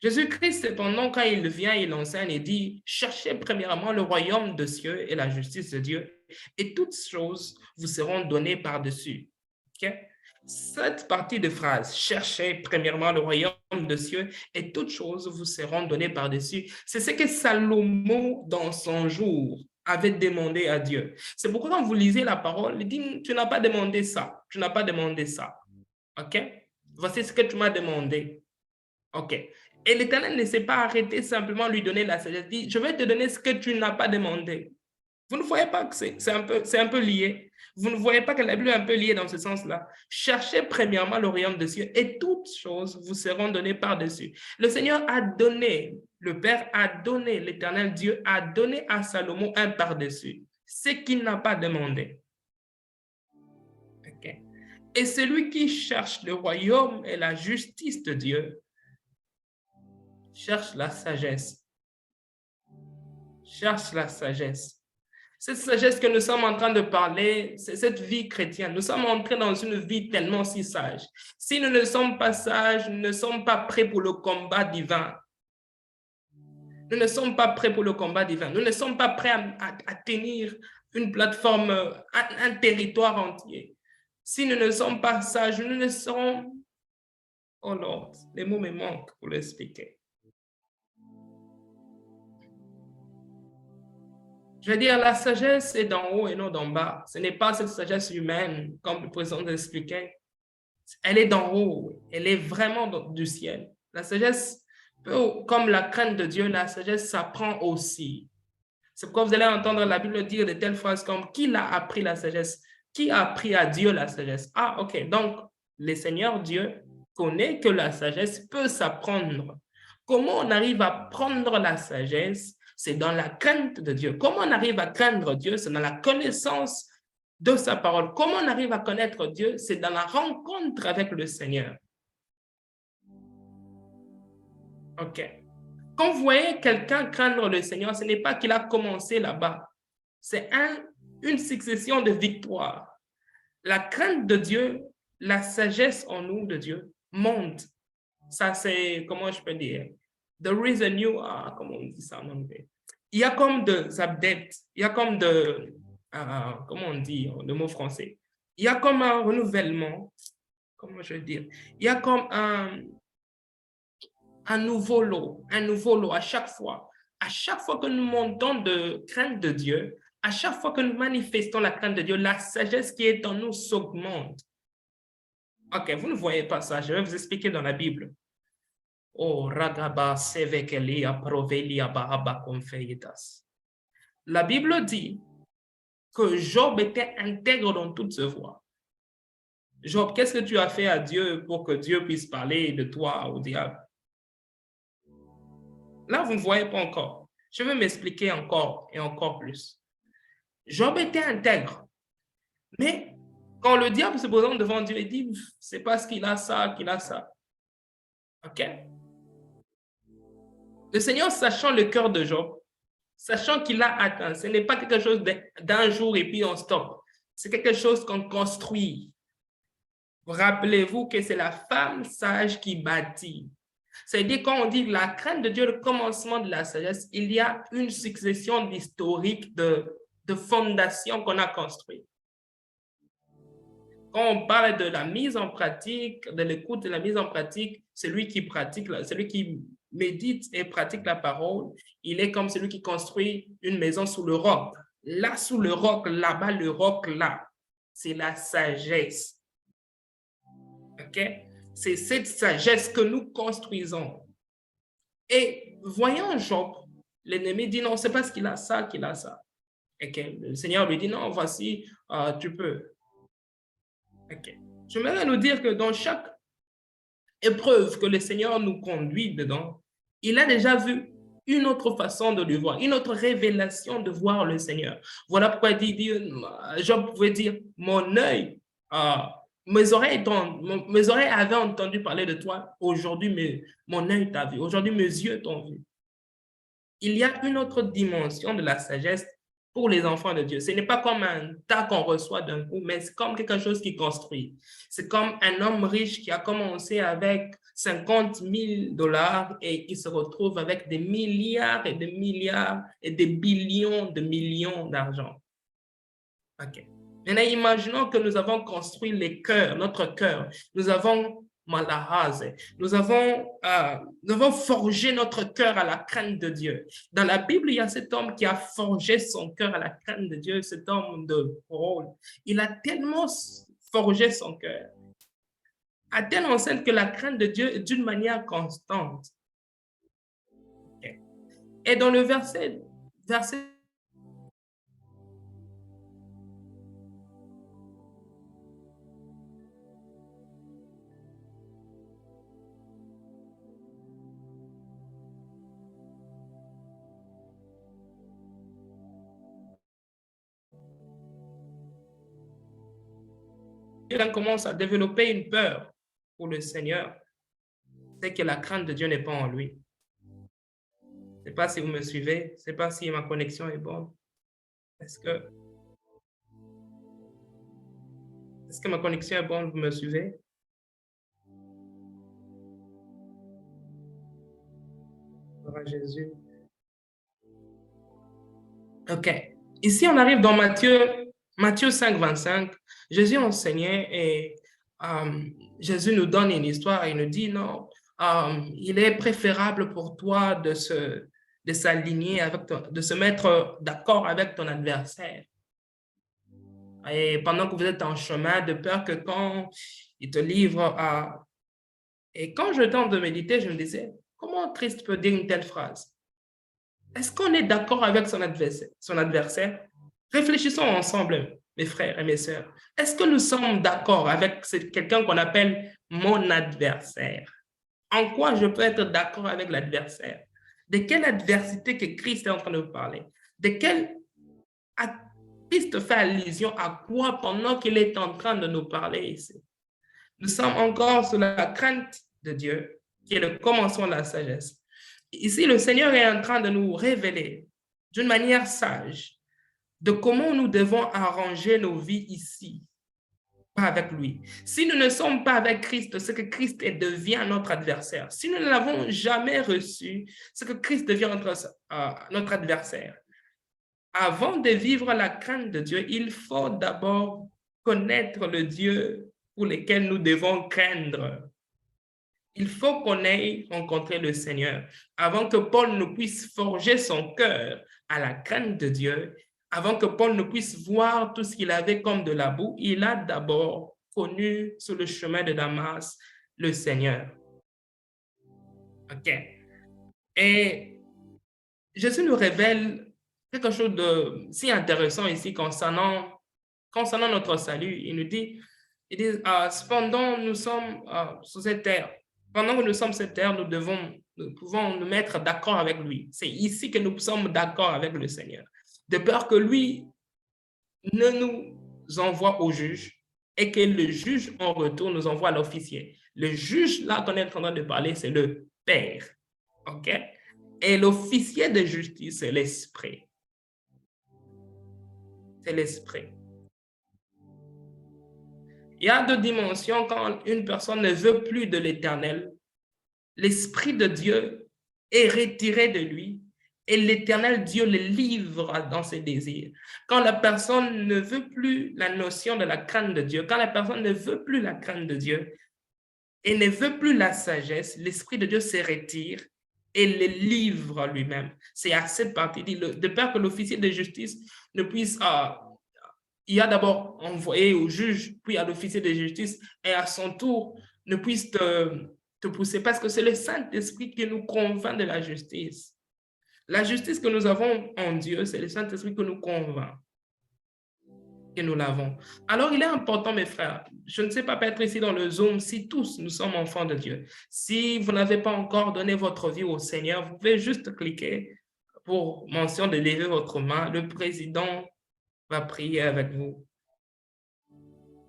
Jésus-Christ, cependant, quand il vient, il enseigne et dit, cherchez premièrement le royaume de cieux et la justice de Dieu, et toutes choses vous seront données par-dessus. Okay? Cette partie de phrase, cherchez premièrement le royaume de cieux, et toutes choses vous seront données par-dessus, c'est ce que Salomon, dans son jour, avait demandé à Dieu. C'est pourquoi quand vous lisez la parole, il dit, tu n'as pas demandé ça, tu n'as pas demandé ça. OK? Voici ce que tu m'as demandé. OK. Et l'Éternel ne s'est pas arrêté simplement lui donner la sagesse. Il dit, je vais te donner ce que tu n'as pas demandé. Vous ne voyez pas que c'est un peu lié. Vous ne voyez pas que la Bible est un peu liée dans ce sens-là. Cherchez premièrement le royaume de Dieu et toutes choses vous seront données par-dessus. Le Seigneur a donné, le Père a donné, l'Éternel Dieu a donné à Salomon un par-dessus, ce qu'il n'a pas demandé. Okay. Et celui qui cherche le royaume et la justice de Dieu, cherche la sagesse. Cherche la sagesse. Cette sagesse que nous sommes en train de parler, c'est cette vie chrétienne. Nous sommes entrés dans une vie tellement si sage. Si nous ne sommes pas sages, nous ne sommes pas prêts pour le combat divin. Nous ne sommes pas prêts pour le combat divin. Nous ne sommes pas prêts à tenir une plateforme, un territoire entier. Si nous ne sommes pas sages, nous ne serons... Oh Lord, les mots me manquent pour l'expliquer. Je veux dire, la sagesse est d'en haut et non d'en bas. Ce n'est pas cette sagesse humaine, comme le président l'expliquait. Elle est d'en haut. Elle est vraiment du ciel. La sagesse comme la crainte de Dieu, la sagesse s'apprend aussi. C'est pourquoi vous allez entendre la Bible dire de telles phrases comme « Qui l'a appris la sagesse? Qui a appris à Dieu la sagesse? » Ah, ok. Donc, le Seigneur Dieu connaît que la sagesse peut s'apprendre. Comment on arrive à prendre la sagesse? C'est dans la crainte de Dieu. Comment on arrive à craindre Dieu? C'est dans la connaissance de sa parole. Comment on arrive à connaître Dieu? C'est dans la rencontre avec le Seigneur. Ok. Quand vous voyez quelqu'un craindre le Seigneur, ce n'est pas qu'il a commencé là-bas. C'est une succession de victoires. La crainte de Dieu, la sagesse en nous de Dieu monte. Ça, c'est, comment je peux dire? There is a new, comment on dit ça en anglais? Il y a comme des updates, il y a comme comment on dit le mot français? Il y a comme un renouvellement, comment je veux dire? Il y a comme un nouveau lot à chaque fois. À chaque fois que nous montons de crainte de Dieu, à chaque fois que nous manifestons la crainte de Dieu, la sagesse qui est en nous s'augmente. Ok, vous ne voyez pas ça, je vais vous expliquer dans la Bible. Oh, ragaba sevekelia provelia bahaba confeitas. La Bible dit que Job était intègre dans toutes ses voies. Job, qu'est-ce que tu as fait à Dieu pour que Dieu puisse parler de toi au diable? Là, vous ne voyez pas encore. Je vais m'expliquer encore et encore plus. Job était intègre. Mais quand le diable se présente devant Dieu, il dit, c'est parce qu'il a ça, qu'il a ça. OK? Le Seigneur, sachant le cœur de Job, sachant qu'il a atteint, ce n'est pas quelque chose d'un jour et puis on stoppe. C'est quelque chose qu'on construit. Rappelez-vous que c'est la femme sage qui bâtit. C'est-à-dire, quand on dit la crainte de Dieu, le commencement de la sagesse, il y a une succession d'historiques, de fondations qu'on a construites. Quand on parle de la mise en pratique, de l'écoute de la mise en pratique, celui qui pratique, celui qui médite et pratique la parole, il est comme celui qui construit une maison sous le roc. Là, sous le roc, là-bas, le roc, là, c'est la sagesse. OK? C'est cette sagesse que nous construisons. Et voyant Job, l'ennemi dit non, c'est parce qu'il a ça qu'il a ça. Okay. Le Seigneur lui dit non, voici, tu peux. Okay. Je voudrais nous dire que dans chaque épreuve que le Seigneur nous conduit dedans, il a déjà vu une autre façon de le voir, une autre révélation de voir le Seigneur. Voilà pourquoi Job pouvait dire, mon œil, mes oreilles avaient entendu parler de toi, aujourd'hui mon œil t'a vu, aujourd'hui mes yeux t'ont vu. Il y a une autre dimension de la sagesse pour les enfants de Dieu. Ce n'est pas comme un tas qu'on reçoit d'un coup, mais c'est comme quelque chose qui construit. C'est comme un homme riche qui a commencé avec 50 000 $ et qui se retrouve avec des milliards et des milliards et des billions de millions d'argent. OK. Maintenant, imaginons que nous avons construit les cœurs, notre cœur. Nous avons malahaz. Nous avons forgé notre cœur à la crainte de Dieu. Dans la Bible, il y a cet homme qui a forgé son cœur à la crainte de Dieu, cet homme de Paul. Il a tellement forgé son cœur, à telle enseigne que la crainte de Dieu est d'une manière constante. Okay. Et dans le verset on commence à développer une peur pour le Seigneur, c'est que la crainte de Dieu n'est pas en lui. Je ne sais pas si vous me suivez, je ne sais pas si ma connexion est bonne. Est-ce que ma connexion est bonne, vous me suivez? Gloire à Jésus. OK. Ici, on arrive dans Matthieu 5, 25. Jésus enseignait et Jésus nous donne une histoire et il nous dit non, il est préférable pour toi de s'aligner de se mettre d'accord avec ton adversaire. Et pendant que vous êtes en chemin, de peur que quand il te livre à... Et quand je tente de méditer, je me disais, comment Christ peut dire une telle phrase? Est-ce qu'on est d'accord avec son adversaire? Réfléchissons ensemble, mes frères et mes sœurs. Est-ce que nous sommes d'accord avec quelqu'un qu'on appelle mon adversaire? En quoi je peux être d'accord avec l'adversaire? De quelle adversité que Christ est en train de parler? De quelle Christ fait allusion à quoi pendant qu'il est en train de nous parler ici? Nous sommes encore sous la crainte de Dieu, qui est le commencement de la sagesse. Ici, le Seigneur est en train de nous révéler d'une manière sage de comment nous devons arranger nos vies ici, pas avec lui. Si nous ne sommes pas avec Christ, c'est que Christ devient notre adversaire. Si nous ne l'avons jamais reçu, c'est que Christ devient notre adversaire. Avant de vivre la crainte de Dieu, il faut d'abord connaître le Dieu pour lequel nous devons craindre. Il faut qu'on ait rencontré le Seigneur avant que Paul ne puisse forger son cœur à la crainte de Dieu, avant que Paul ne puisse voir tout ce qu'il avait comme de la boue. Il a d'abord connu sur le chemin de Damas le Seigneur. OK. Et Jésus nous révèle quelque chose de si intéressant ici concernant notre salut. Il nous dit, cependant, nous sommes sur cette terre. Pendant que nous sommes sur cette terre, nous pouvons nous mettre d'accord avec lui. C'est ici que nous sommes d'accord avec le Seigneur. De peur que lui ne nous envoie au juge et que le juge en retour nous envoie à l'officier. Le juge, là qu'on est en train de parler, c'est le Père. OK? Et l'officier de justice, c'est l'Esprit. C'est l'Esprit. Il y a deux dimensions quand une personne ne veut plus de l'Éternel. L'Esprit de Dieu est retiré de lui et l'Éternel Dieu le livre dans ses désirs. Quand la personne ne veut plus la notion de la crainte de Dieu, quand la personne ne veut plus la crainte de Dieu et ne veut plus la sagesse, l'Esprit de Dieu se retire et le livre lui-même. C'est à cette partie, de peur que l'officier de justice ne puisse... il y a d'abord envoyé au juge, puis à l'officier de justice, et à son tour, ne puisse te pousser, parce que c'est le Saint-Esprit qui nous convainc de la justice. La justice que nous avons en Dieu, c'est le Saint-Esprit que nous convainc, que nous l'avons. Alors, il est important, mes frères, je ne sais pas peut-être ici dans le Zoom, si tous nous sommes enfants de Dieu. Si vous n'avez pas encore donné votre vie au Seigneur, vous pouvez juste cliquer pour mention de lever votre main. Le président va prier avec vous.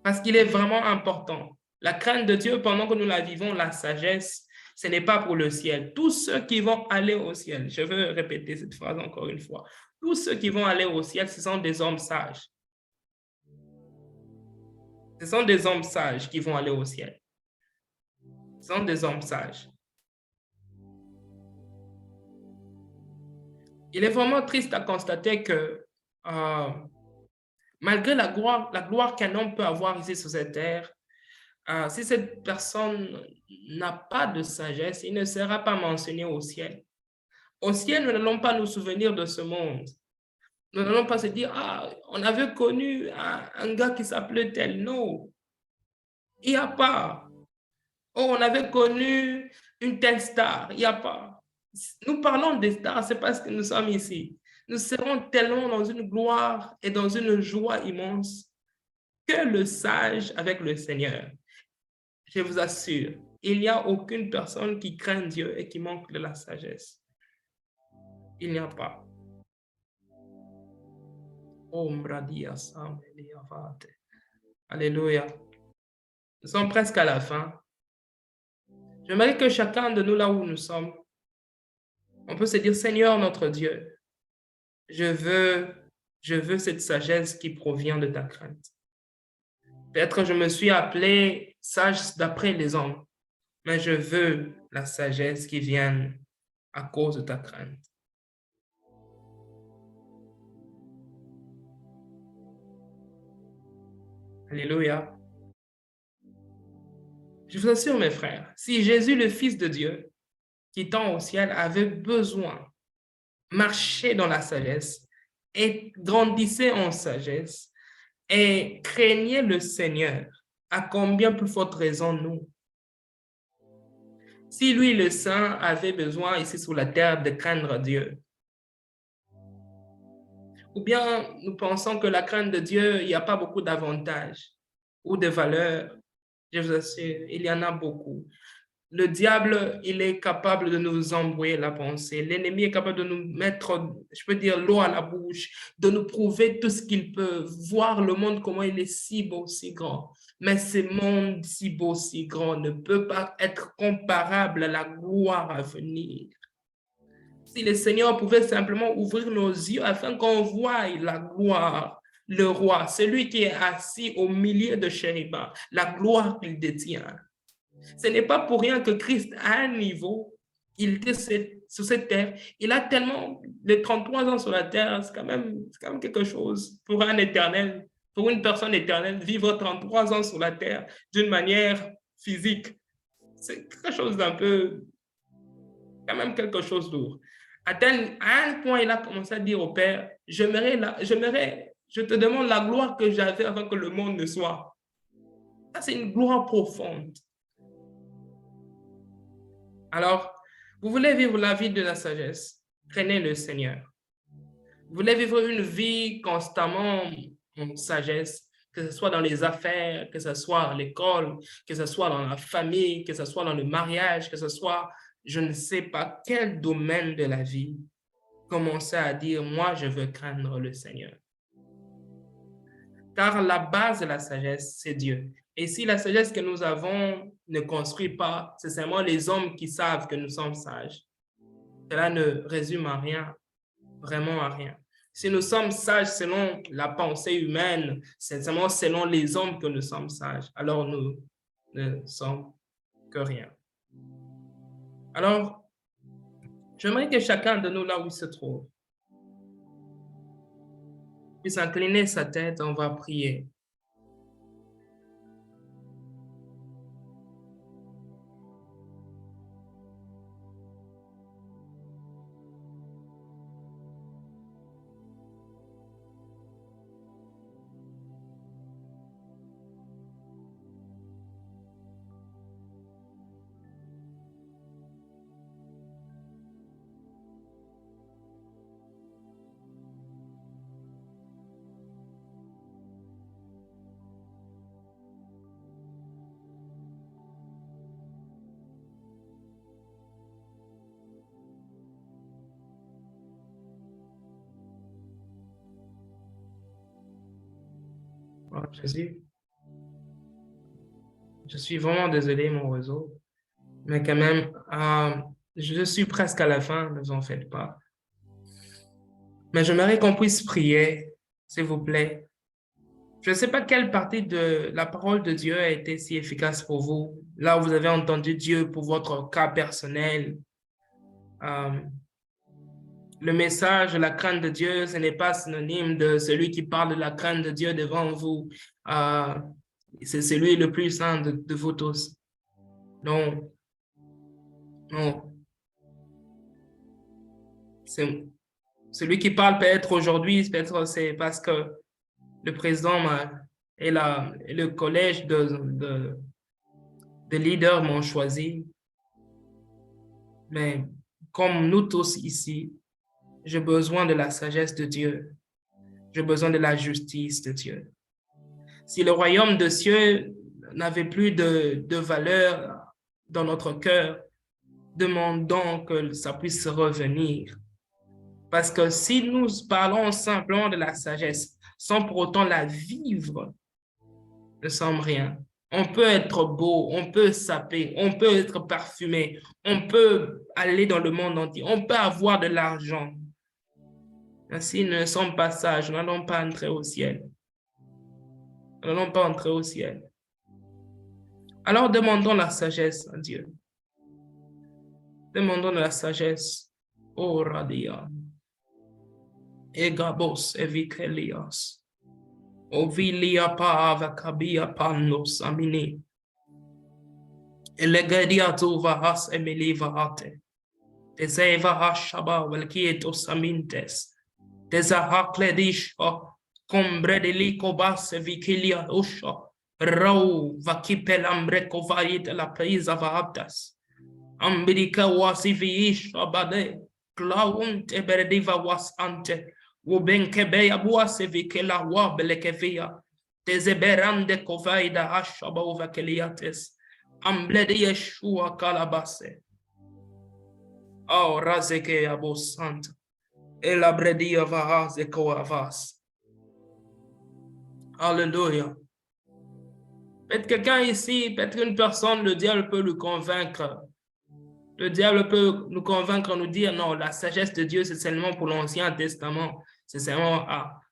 Parce qu'il est vraiment important. La crainte de Dieu, pendant que nous la vivons, la sagesse, ce n'est pas pour le ciel. Tous ceux qui vont aller au ciel, je veux répéter cette phrase encore une fois, tous ceux qui vont aller au ciel, ce sont des hommes sages. Ce sont des hommes sages qui vont aller au ciel. Ce sont des hommes sages. Il est vraiment triste à constater que malgré la gloire qu'un homme peut avoir ici sur cette terre, si cette personne n'a pas de sagesse, il ne sera pas mentionné au ciel. Au ciel, nous n'allons pas nous souvenir de ce monde. Nous n'allons pas se dire, on avait connu un gars qui s'appelait tel. Non, il n'y a pas. Oh, on avait connu une telle star. Il n'y a pas. Nous parlons des stars, c'est parce que nous sommes ici. Nous serons tellement dans une gloire et dans une joie immense que le sage avec le Seigneur. Je vous assure, il n'y a aucune personne qui craint Dieu et qui manque de la sagesse. Il n'y a pas. Alléluia. Nous sommes presque à la fin. J'aimerais que chacun de nous, là où nous sommes, on peut se dire, Seigneur notre Dieu, je veux cette sagesse qui provient de ta crainte. Peut-être je me suis appelé sage d'après les hommes, mais je veux la sagesse qui vient à cause de ta crainte. Alléluia. Je vous assure, mes frères, si Jésus, le Fils de Dieu, qui tend au ciel, avait besoin de marcher dans la sagesse et grandissait en sagesse et craignait le Seigneur, à combien plus forte raison nous? Si lui, le Saint, avait besoin ici sur la terre de craindre Dieu, ou bien nous pensons que la crainte de Dieu, il n'y a pas beaucoup d'avantages ou de valeurs, je vous assure, il y en a beaucoup. Le diable, il est capable de nous embrouiller la pensée. L'ennemi est capable de nous mettre, je peux dire, l'eau à la bouche, de nous prouver tout ce qu'il peut, voir le monde, comment il est si beau, si grand. Mais ce monde si beau, si grand ne peut pas être comparable à la gloire à venir. Si le Seigneur pouvait simplement ouvrir nos yeux afin qu'on voie la gloire, le roi, celui qui est assis au milieu de chérubins, la gloire qu'il détient. Ce n'est pas pour rien que Christ, à un niveau, il était sur cette terre. Il a tellement, les 33 ans sur la terre, c'est quand même quelque chose pour un éternel, pour une personne éternelle, vivre 33 ans sur la terre d'une manière physique. C'est quelque chose d'un peu, quand même quelque chose lourd. À un point, il a commencé à dire au Père, je te demande la gloire que j'avais avant que le monde ne soit. Ça, c'est une gloire profonde. Alors, vous voulez vivre la vie de la sagesse, craignez le Seigneur. Vous voulez vivre une vie constamment en sagesse, que ce soit dans les affaires, que ce soit à l'école, que ce soit dans la famille, que ce soit dans le mariage, que ce soit, je ne sais pas quel domaine de la vie, commencez à dire, moi, je veux craindre le Seigneur. Car la base de la sagesse, c'est Dieu. Et si la sagesse que nous avons ne construit pas, c'est seulement les hommes qui savent que nous sommes sages. Cela ne résume à rien, vraiment à rien. Si nous sommes sages selon la pensée humaine, c'est seulement selon les hommes que nous sommes sages. Alors nous ne sommes que rien. Alors, j'aimerais que chacun de nous, là où il se trouve, puisse incliner sa tête, on va prier. Jésus, je suis vraiment désolé, mon réseau, mais quand même, je suis presque à la fin, ne vous en faites pas. Mais j'aimerais qu'on puisse prier, s'il vous plaît. Je ne sais pas quelle partie de la parole de Dieu a été si efficace pour vous. Là où vous avez entendu Dieu pour votre cas personnel. Le message, la crainte de Dieu, ce n'est pas synonyme de celui qui parle de la crainte de Dieu devant vous. C'est celui le plus saint de vous tous. Non. Non. Celui qui parle peut-être aujourd'hui, peut-être c'est parce que le président et le collège de leaders m'ont choisi. Mais comme nous tous ici, j'ai besoin de la sagesse de Dieu. J'ai besoin de la justice de Dieu. Si le royaume de cieux n'avait plus de valeur dans notre cœur, demandons que ça puisse revenir. Parce que si nous parlons simplement de la sagesse, sans pour autant la vivre, ne sommes rien. On peut être beau, on peut saper, on peut être parfumé, on peut aller dans le monde entier, on peut avoir de l'argent. Si nous ne sommes pas sages, nous n'allons pas entrer au ciel. Nous n'allons pas entrer au ciel. Alors demandons la sagesse à Dieu. Demandons la sagesse. Oh Radia. Egabos evikelias. Ovilia pa avakabia panos amini. Elegadiatu vahas emiliva ate. Teseva hashaba velkietos amintes. Tesahakledisha. Combre de licobas evikilia usha. Rau vakipelambre kovait la prisa vahatas. Ambirika wasivi shabade. Klaunte berediva was ante. Wubenkebe abuasevi kela wabelekevia. Tezeberande kovaida ashaba ovakeliates. Amblede Yeshua kalabase. Oh, razeke abosante. Et la bredia varas et koavas. Alléluia. Peut-être quelqu'un ici, peut-être une personne, le diable peut le convaincre. Le diable peut nous convaincre, nous dire non, la sagesse de Dieu, c'est seulement pour l'Ancien Testament. C'est seulement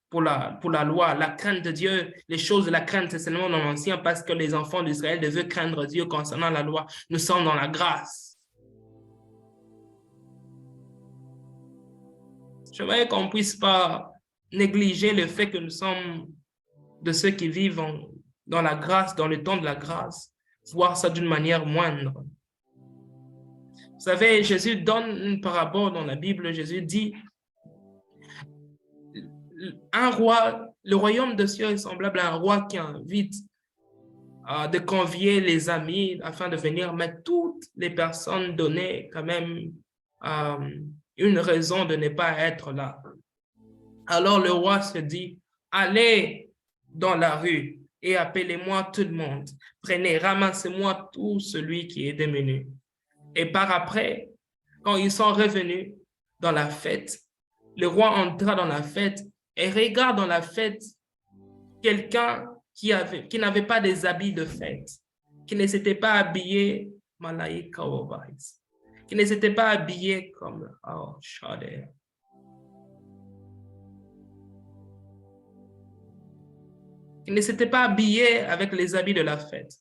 pour la loi. La crainte de Dieu, les choses de la crainte, c'est seulement dans l'Ancien parce que les enfants d'Israël devaient craindre Dieu concernant la loi. Nous sommes dans la grâce. Je voudrais qu'on ne puisse pas négliger le fait que nous sommes de ceux qui vivent dans la grâce, dans le temps de la grâce, voir ça d'une manière moindre. Vous savez, Jésus donne une parabole dans la Bible. Jésus dit, un roi, le royaume de cieux est semblable à un roi qui invite de convier les amis afin de venir, mais toutes les personnes donnaient quand même une raison de ne pas être là. Alors le roi se dit, allez dans la rue et appelez-moi tout le monde. Prenez, ramassez-moi tout celui qui est démuni. Et par après, quand ils sont revenus dans la fête, le roi entra dans la fête et regarde dans la fête quelqu'un qui n'avait pas des habits de fête, qui ne s'était pas habillé, qui ne s'était pas habillé comme qui ne s'était pas habillé avec les habits de la fête.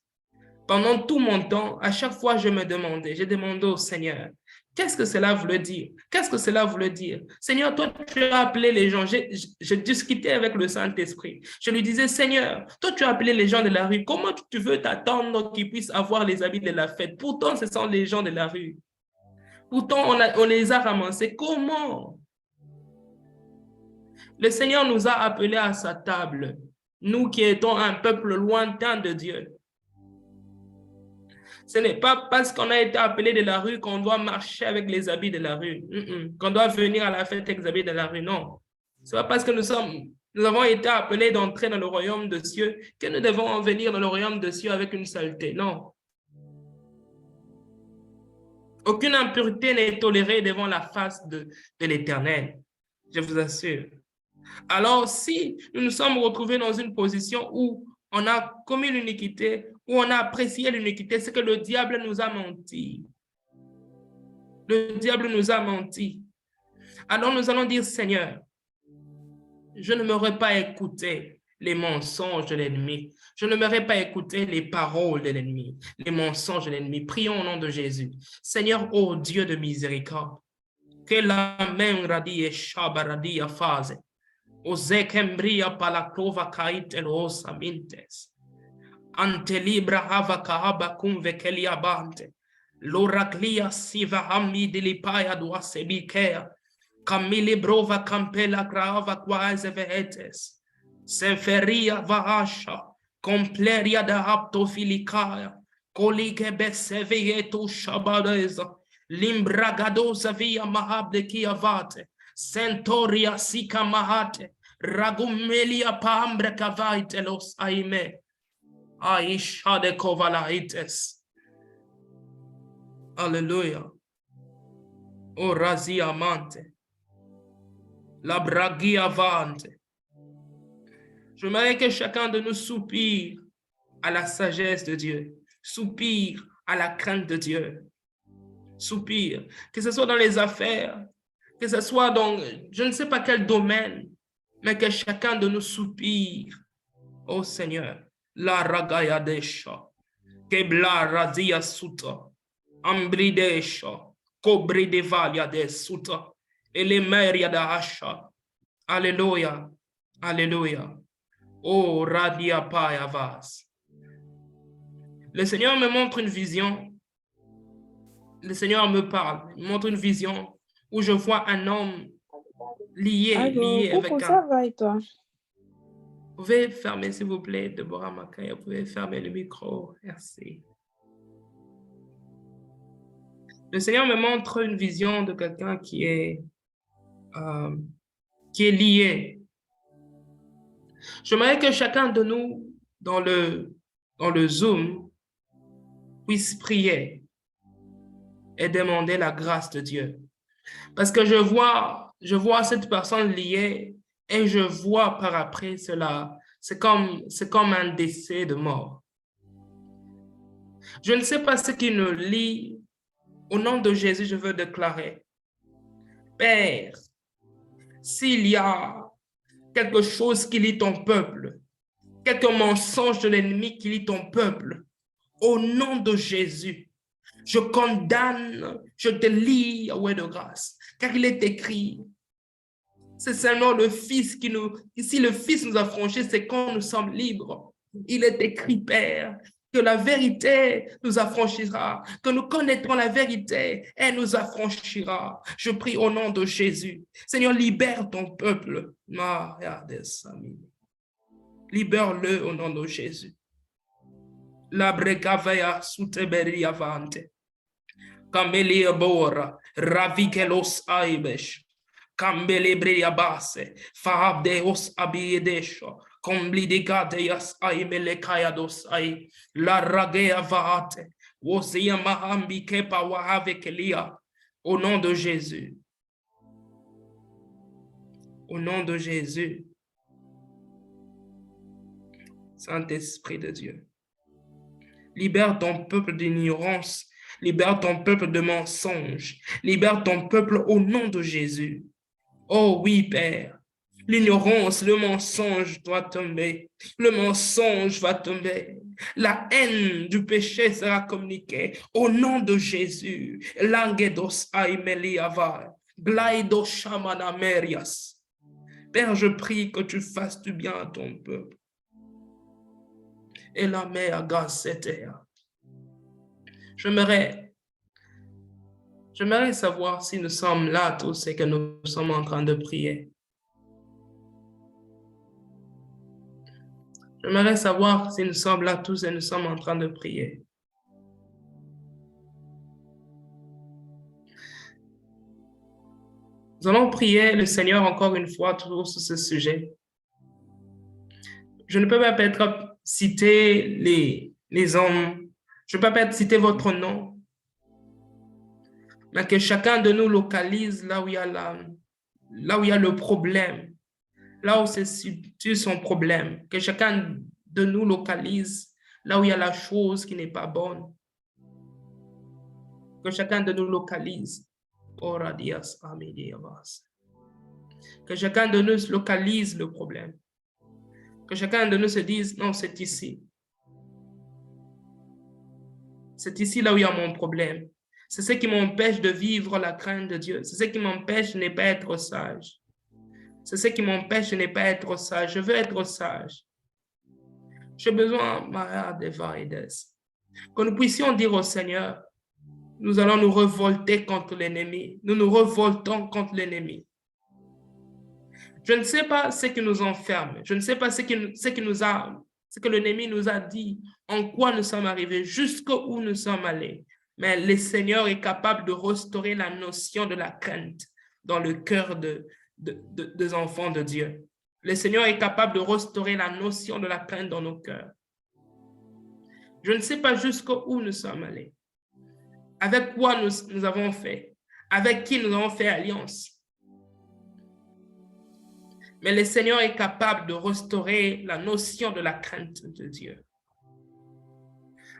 Pendant tout mon temps, à chaque fois, j'ai demandé au Seigneur, qu'est-ce que cela voulait dire? Qu'est-ce que cela voulait dire? Seigneur, toi, tu as appelé les gens. Je discutais avec le Saint-Esprit. Je lui disais, Seigneur, toi, tu as appelé les gens de la rue. Comment tu veux t'attendre qu'ils puissent avoir les habits de la fête? Pourtant, ce sont les gens de la rue. Pourtant, on les a ramassés. Comment? Le Seigneur nous a appelés à sa table, nous qui étions un peuple lointain de Dieu. Ce n'est pas parce qu'on a été appelé de la rue qu'on doit marcher avec les habits de la rue, qu'on doit venir à la fête avec les habits de la rue, non. Ce n'est pas parce que nous avons été appelés d'entrer dans le royaume de cieux que nous devons venir dans le royaume de cieux avec une saleté, non. Aucune impureté n'est tolérée devant la face de l'Éternel, je vous assure. Alors, si nous nous sommes retrouvés dans une position où on a commis l'iniquité, où on a apprécié l'iniquité, c'est que le diable nous a menti. Le diable nous a menti. Alors nous allons dire, Seigneur, je ne m'aurais pas écouté les mensonges de l'ennemi. Je ne m'aurais pas écouté les paroles de l'ennemi, les mensonges de l'ennemi. Prions au nom de Jésus. Seigneur, ô Dieu de miséricorde, que la main radie et shabaradie phase. Ozekembria palakrova kait elosa mintes. Ante libra hava kahaba kumvekelia bante. Loraklia siva hami dilipaya duasebikea. Camille brova campela grava quasi vehetes. Senferia vaasha. Compleria da aptofilicaya. Colige besevietu shabadeza. Limbragadosa via mahabde kiavate. Centoria sika mahate, ragumelia pambre cavaite los aime, aisha de kovalaites. Alléluia. O razia amante, la bragia vante. Je voudrais que chacun de nous soupire à la sagesse de Dieu, soupire à la crainte de Dieu, soupire, que ce soit dans les affaires, que ce soit dans je ne sais pas quel domaine, mais que chacun de nous soupire. Oh Seigneur, la ragaya desha, kebla radia suta, ambridesha, kobri devalia de suta, elemeria da asha. Alléluia, alléluia. Oh radia payavas. Le Seigneur me montre une vision. Le Seigneur me parle, il montre une vision où je vois un homme lié avec un... Ça va et toi? Vous pouvez fermer, s'il vous plaît, Deborah Makaya, vous pouvez fermer le micro, merci. Le Seigneur me montre une vision de quelqu'un qui est lié. J'aimerais que chacun de nous, dans le Zoom, puisse prier et demander la grâce de Dieu. Parce que je vois cette personne liée et je vois par après cela, c'est comme un décès de mort. Je ne sais pas ce qui nous lie. Au nom de Jésus, je veux déclarer, Père, s'il y a quelque chose qui lie ton peuple, quelque mensonge de l'ennemi qui lie ton peuple, au nom de Jésus, je condamne, je te lie, Yahweh de grâce, car il est écrit, c'est seulement le Fils qui nous, si le Fils nous a franchis, c'est quand nous sommes libres. Il est écrit, Père, que la vérité nous affranchira, que nous connaîtrons la vérité et nous affranchira. Je prie au nom de Jésus. Seigneur, libère ton peuple. Libère-le au nom de Jésus. La brecavea suteberi avante. Camelia bora, ravikelos aibesh. Cambelebria base, faabdeos abiedesho. Comblidigadeas ai melekayados ai la ragea vaate wosia mahambi kepa wahavekelia au nom de Jésus. Au nom de Jésus. Saint-Esprit de Dieu. Libère ton peuple d'ignorance, libère ton peuple de mensonges, libère ton peuple au nom de Jésus. Oh oui, Père. L'ignorance, le mensonge doit tomber. Le mensonge va tomber. La haine du péché sera communiquée au nom de Jésus. Langedos aimeliava, glaido shamana merias. Père, je prie que tu fasses du bien à ton peuple. Et la mère gassetea. J'aimerais savoir si nous sommes là tous et que nous sommes en train de prier. J'aimerais savoir si nous sommes là tous et nous sommes en train de prier. Nous allons prier le Seigneur encore une fois toujours sur ce sujet. Je ne peux pas peut-être citer les hommes, je ne peux pas citer votre nom, mais que chacun de nous localise là où il y a le problème. Là où se situe son problème, que chacun de nous localise là où il y a la chose qui n'est pas bonne. Que chacun de nous localise. Que chacun de nous localise le problème. Que chacun de nous se dise, non, c'est ici. C'est ici là où il y a mon problème. C'est ce qui m'empêche de vivre la crainte de Dieu. C'est ce qui m'empêche de ne pas être sage. C'est ce qui m'empêche de ne pas être sage. Je veux être sage. J'ai besoin, Maria de Vaides, que nous puissions dire au Seigneur, nous allons nous révolter contre l'ennemi. Nous nous révoltons contre l'ennemi. Je ne sais pas ce qui nous enferme. Je ne sais pas ce que l'ennemi nous a dit, en quoi nous sommes arrivés, jusqu'où nous sommes allés. Mais le Seigneur est capable de restaurer la notion de la crainte dans le cœur des enfants de Dieu. Le Seigneur est capable de restaurer la notion de la crainte dans nos cœurs. Je ne sais pas jusqu'où nous sommes allés. Avec quoi nous avons fait. Avec qui nous avons fait alliance. Mais le Seigneur est capable de restaurer la notion de la crainte de Dieu.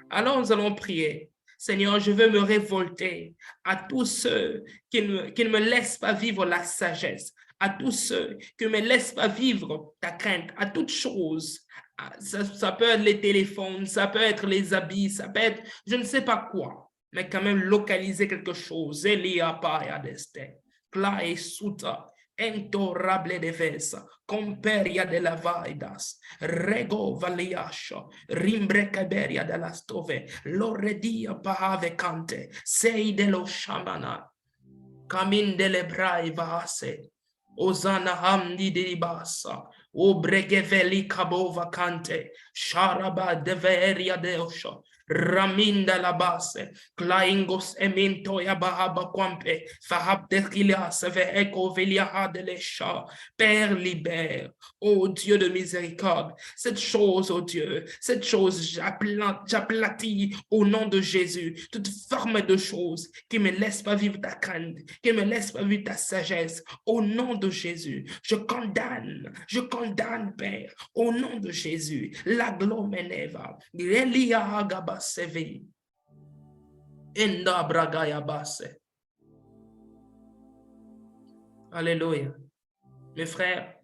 Alors nous allons prier. Seigneur, je veux me révolter à tous ceux qui ne me laissent pas vivre la sagesse, à tous ceux qui ne me laissent pas vivre ta crainte, à toutes choses. Ça peut être les téléphones, ça peut être les habits, ça peut être je ne sais pas quoi, mais quand même localiser quelque chose. Elia paia deste, clae suta. Entorable de vesa, comperia de la vaidas, rego valiasho, rimbrecaberia de la stove, loredia pahave cante, sei de lo shamana, camin de lebrai vase, osana hamdi de basa, O bregeveli kabo vacante, sharaba deveria deosho, raminda la base, claingos emento yabahaba quampe, fahab dekilia seve eko velia de lesha. Père libère, ô Dieu de miséricorde, cette chose, ô Dieu, cette chose j'aplatis au nom de Jésus, toute forme de choses qui me laisse pas vivre ta crainte, qui me laisse pas vivre ta sagesse, au nom de Jésus, je condamne, Père, au nom de Jésus, la glomeneva, Grelia agabasevi, enda bragaya basse. Alléluia. Mes frères,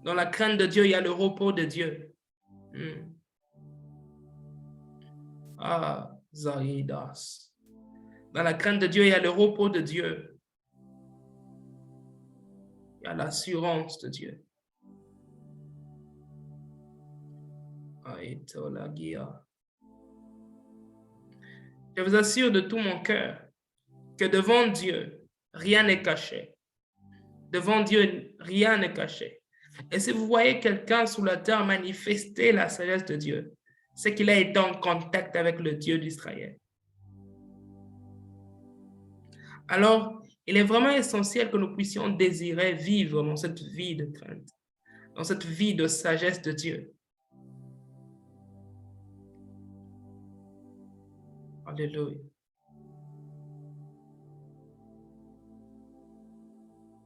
dans la crainte de Dieu, il y a le repos de Dieu. Ah, Zaïdas. Dans la crainte de Dieu, il y a le repos de Dieu. Il y a l'assurance de Dieu. Je vous assure de tout mon cœur que devant Dieu, rien n'est caché. Devant Dieu, rien n'est caché. Et si vous voyez quelqu'un sur la terre manifester la sagesse de Dieu, c'est qu'il a été en contact avec le Dieu d'Israël. Alors, il est vraiment essentiel que nous puissions désirer vivre dans cette vie de crainte, dans cette vie de sagesse de Dieu. Alléluia.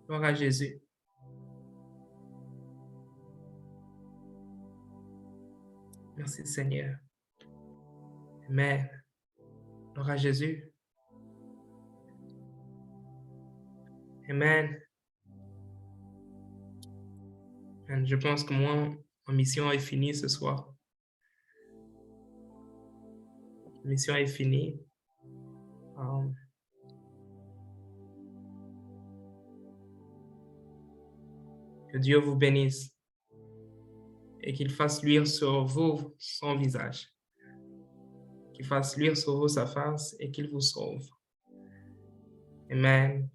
Gloire à Jésus. Merci Seigneur. Amen. Gloire à Jésus. Amen. Je pense que moi, ma mission est finie ce soir. La mission est finie. Que Dieu vous bénisse et qu'il fasse luire sur vous son visage. Qu'il fasse luire sur vous sa face et qu'il vous sauve. Amen.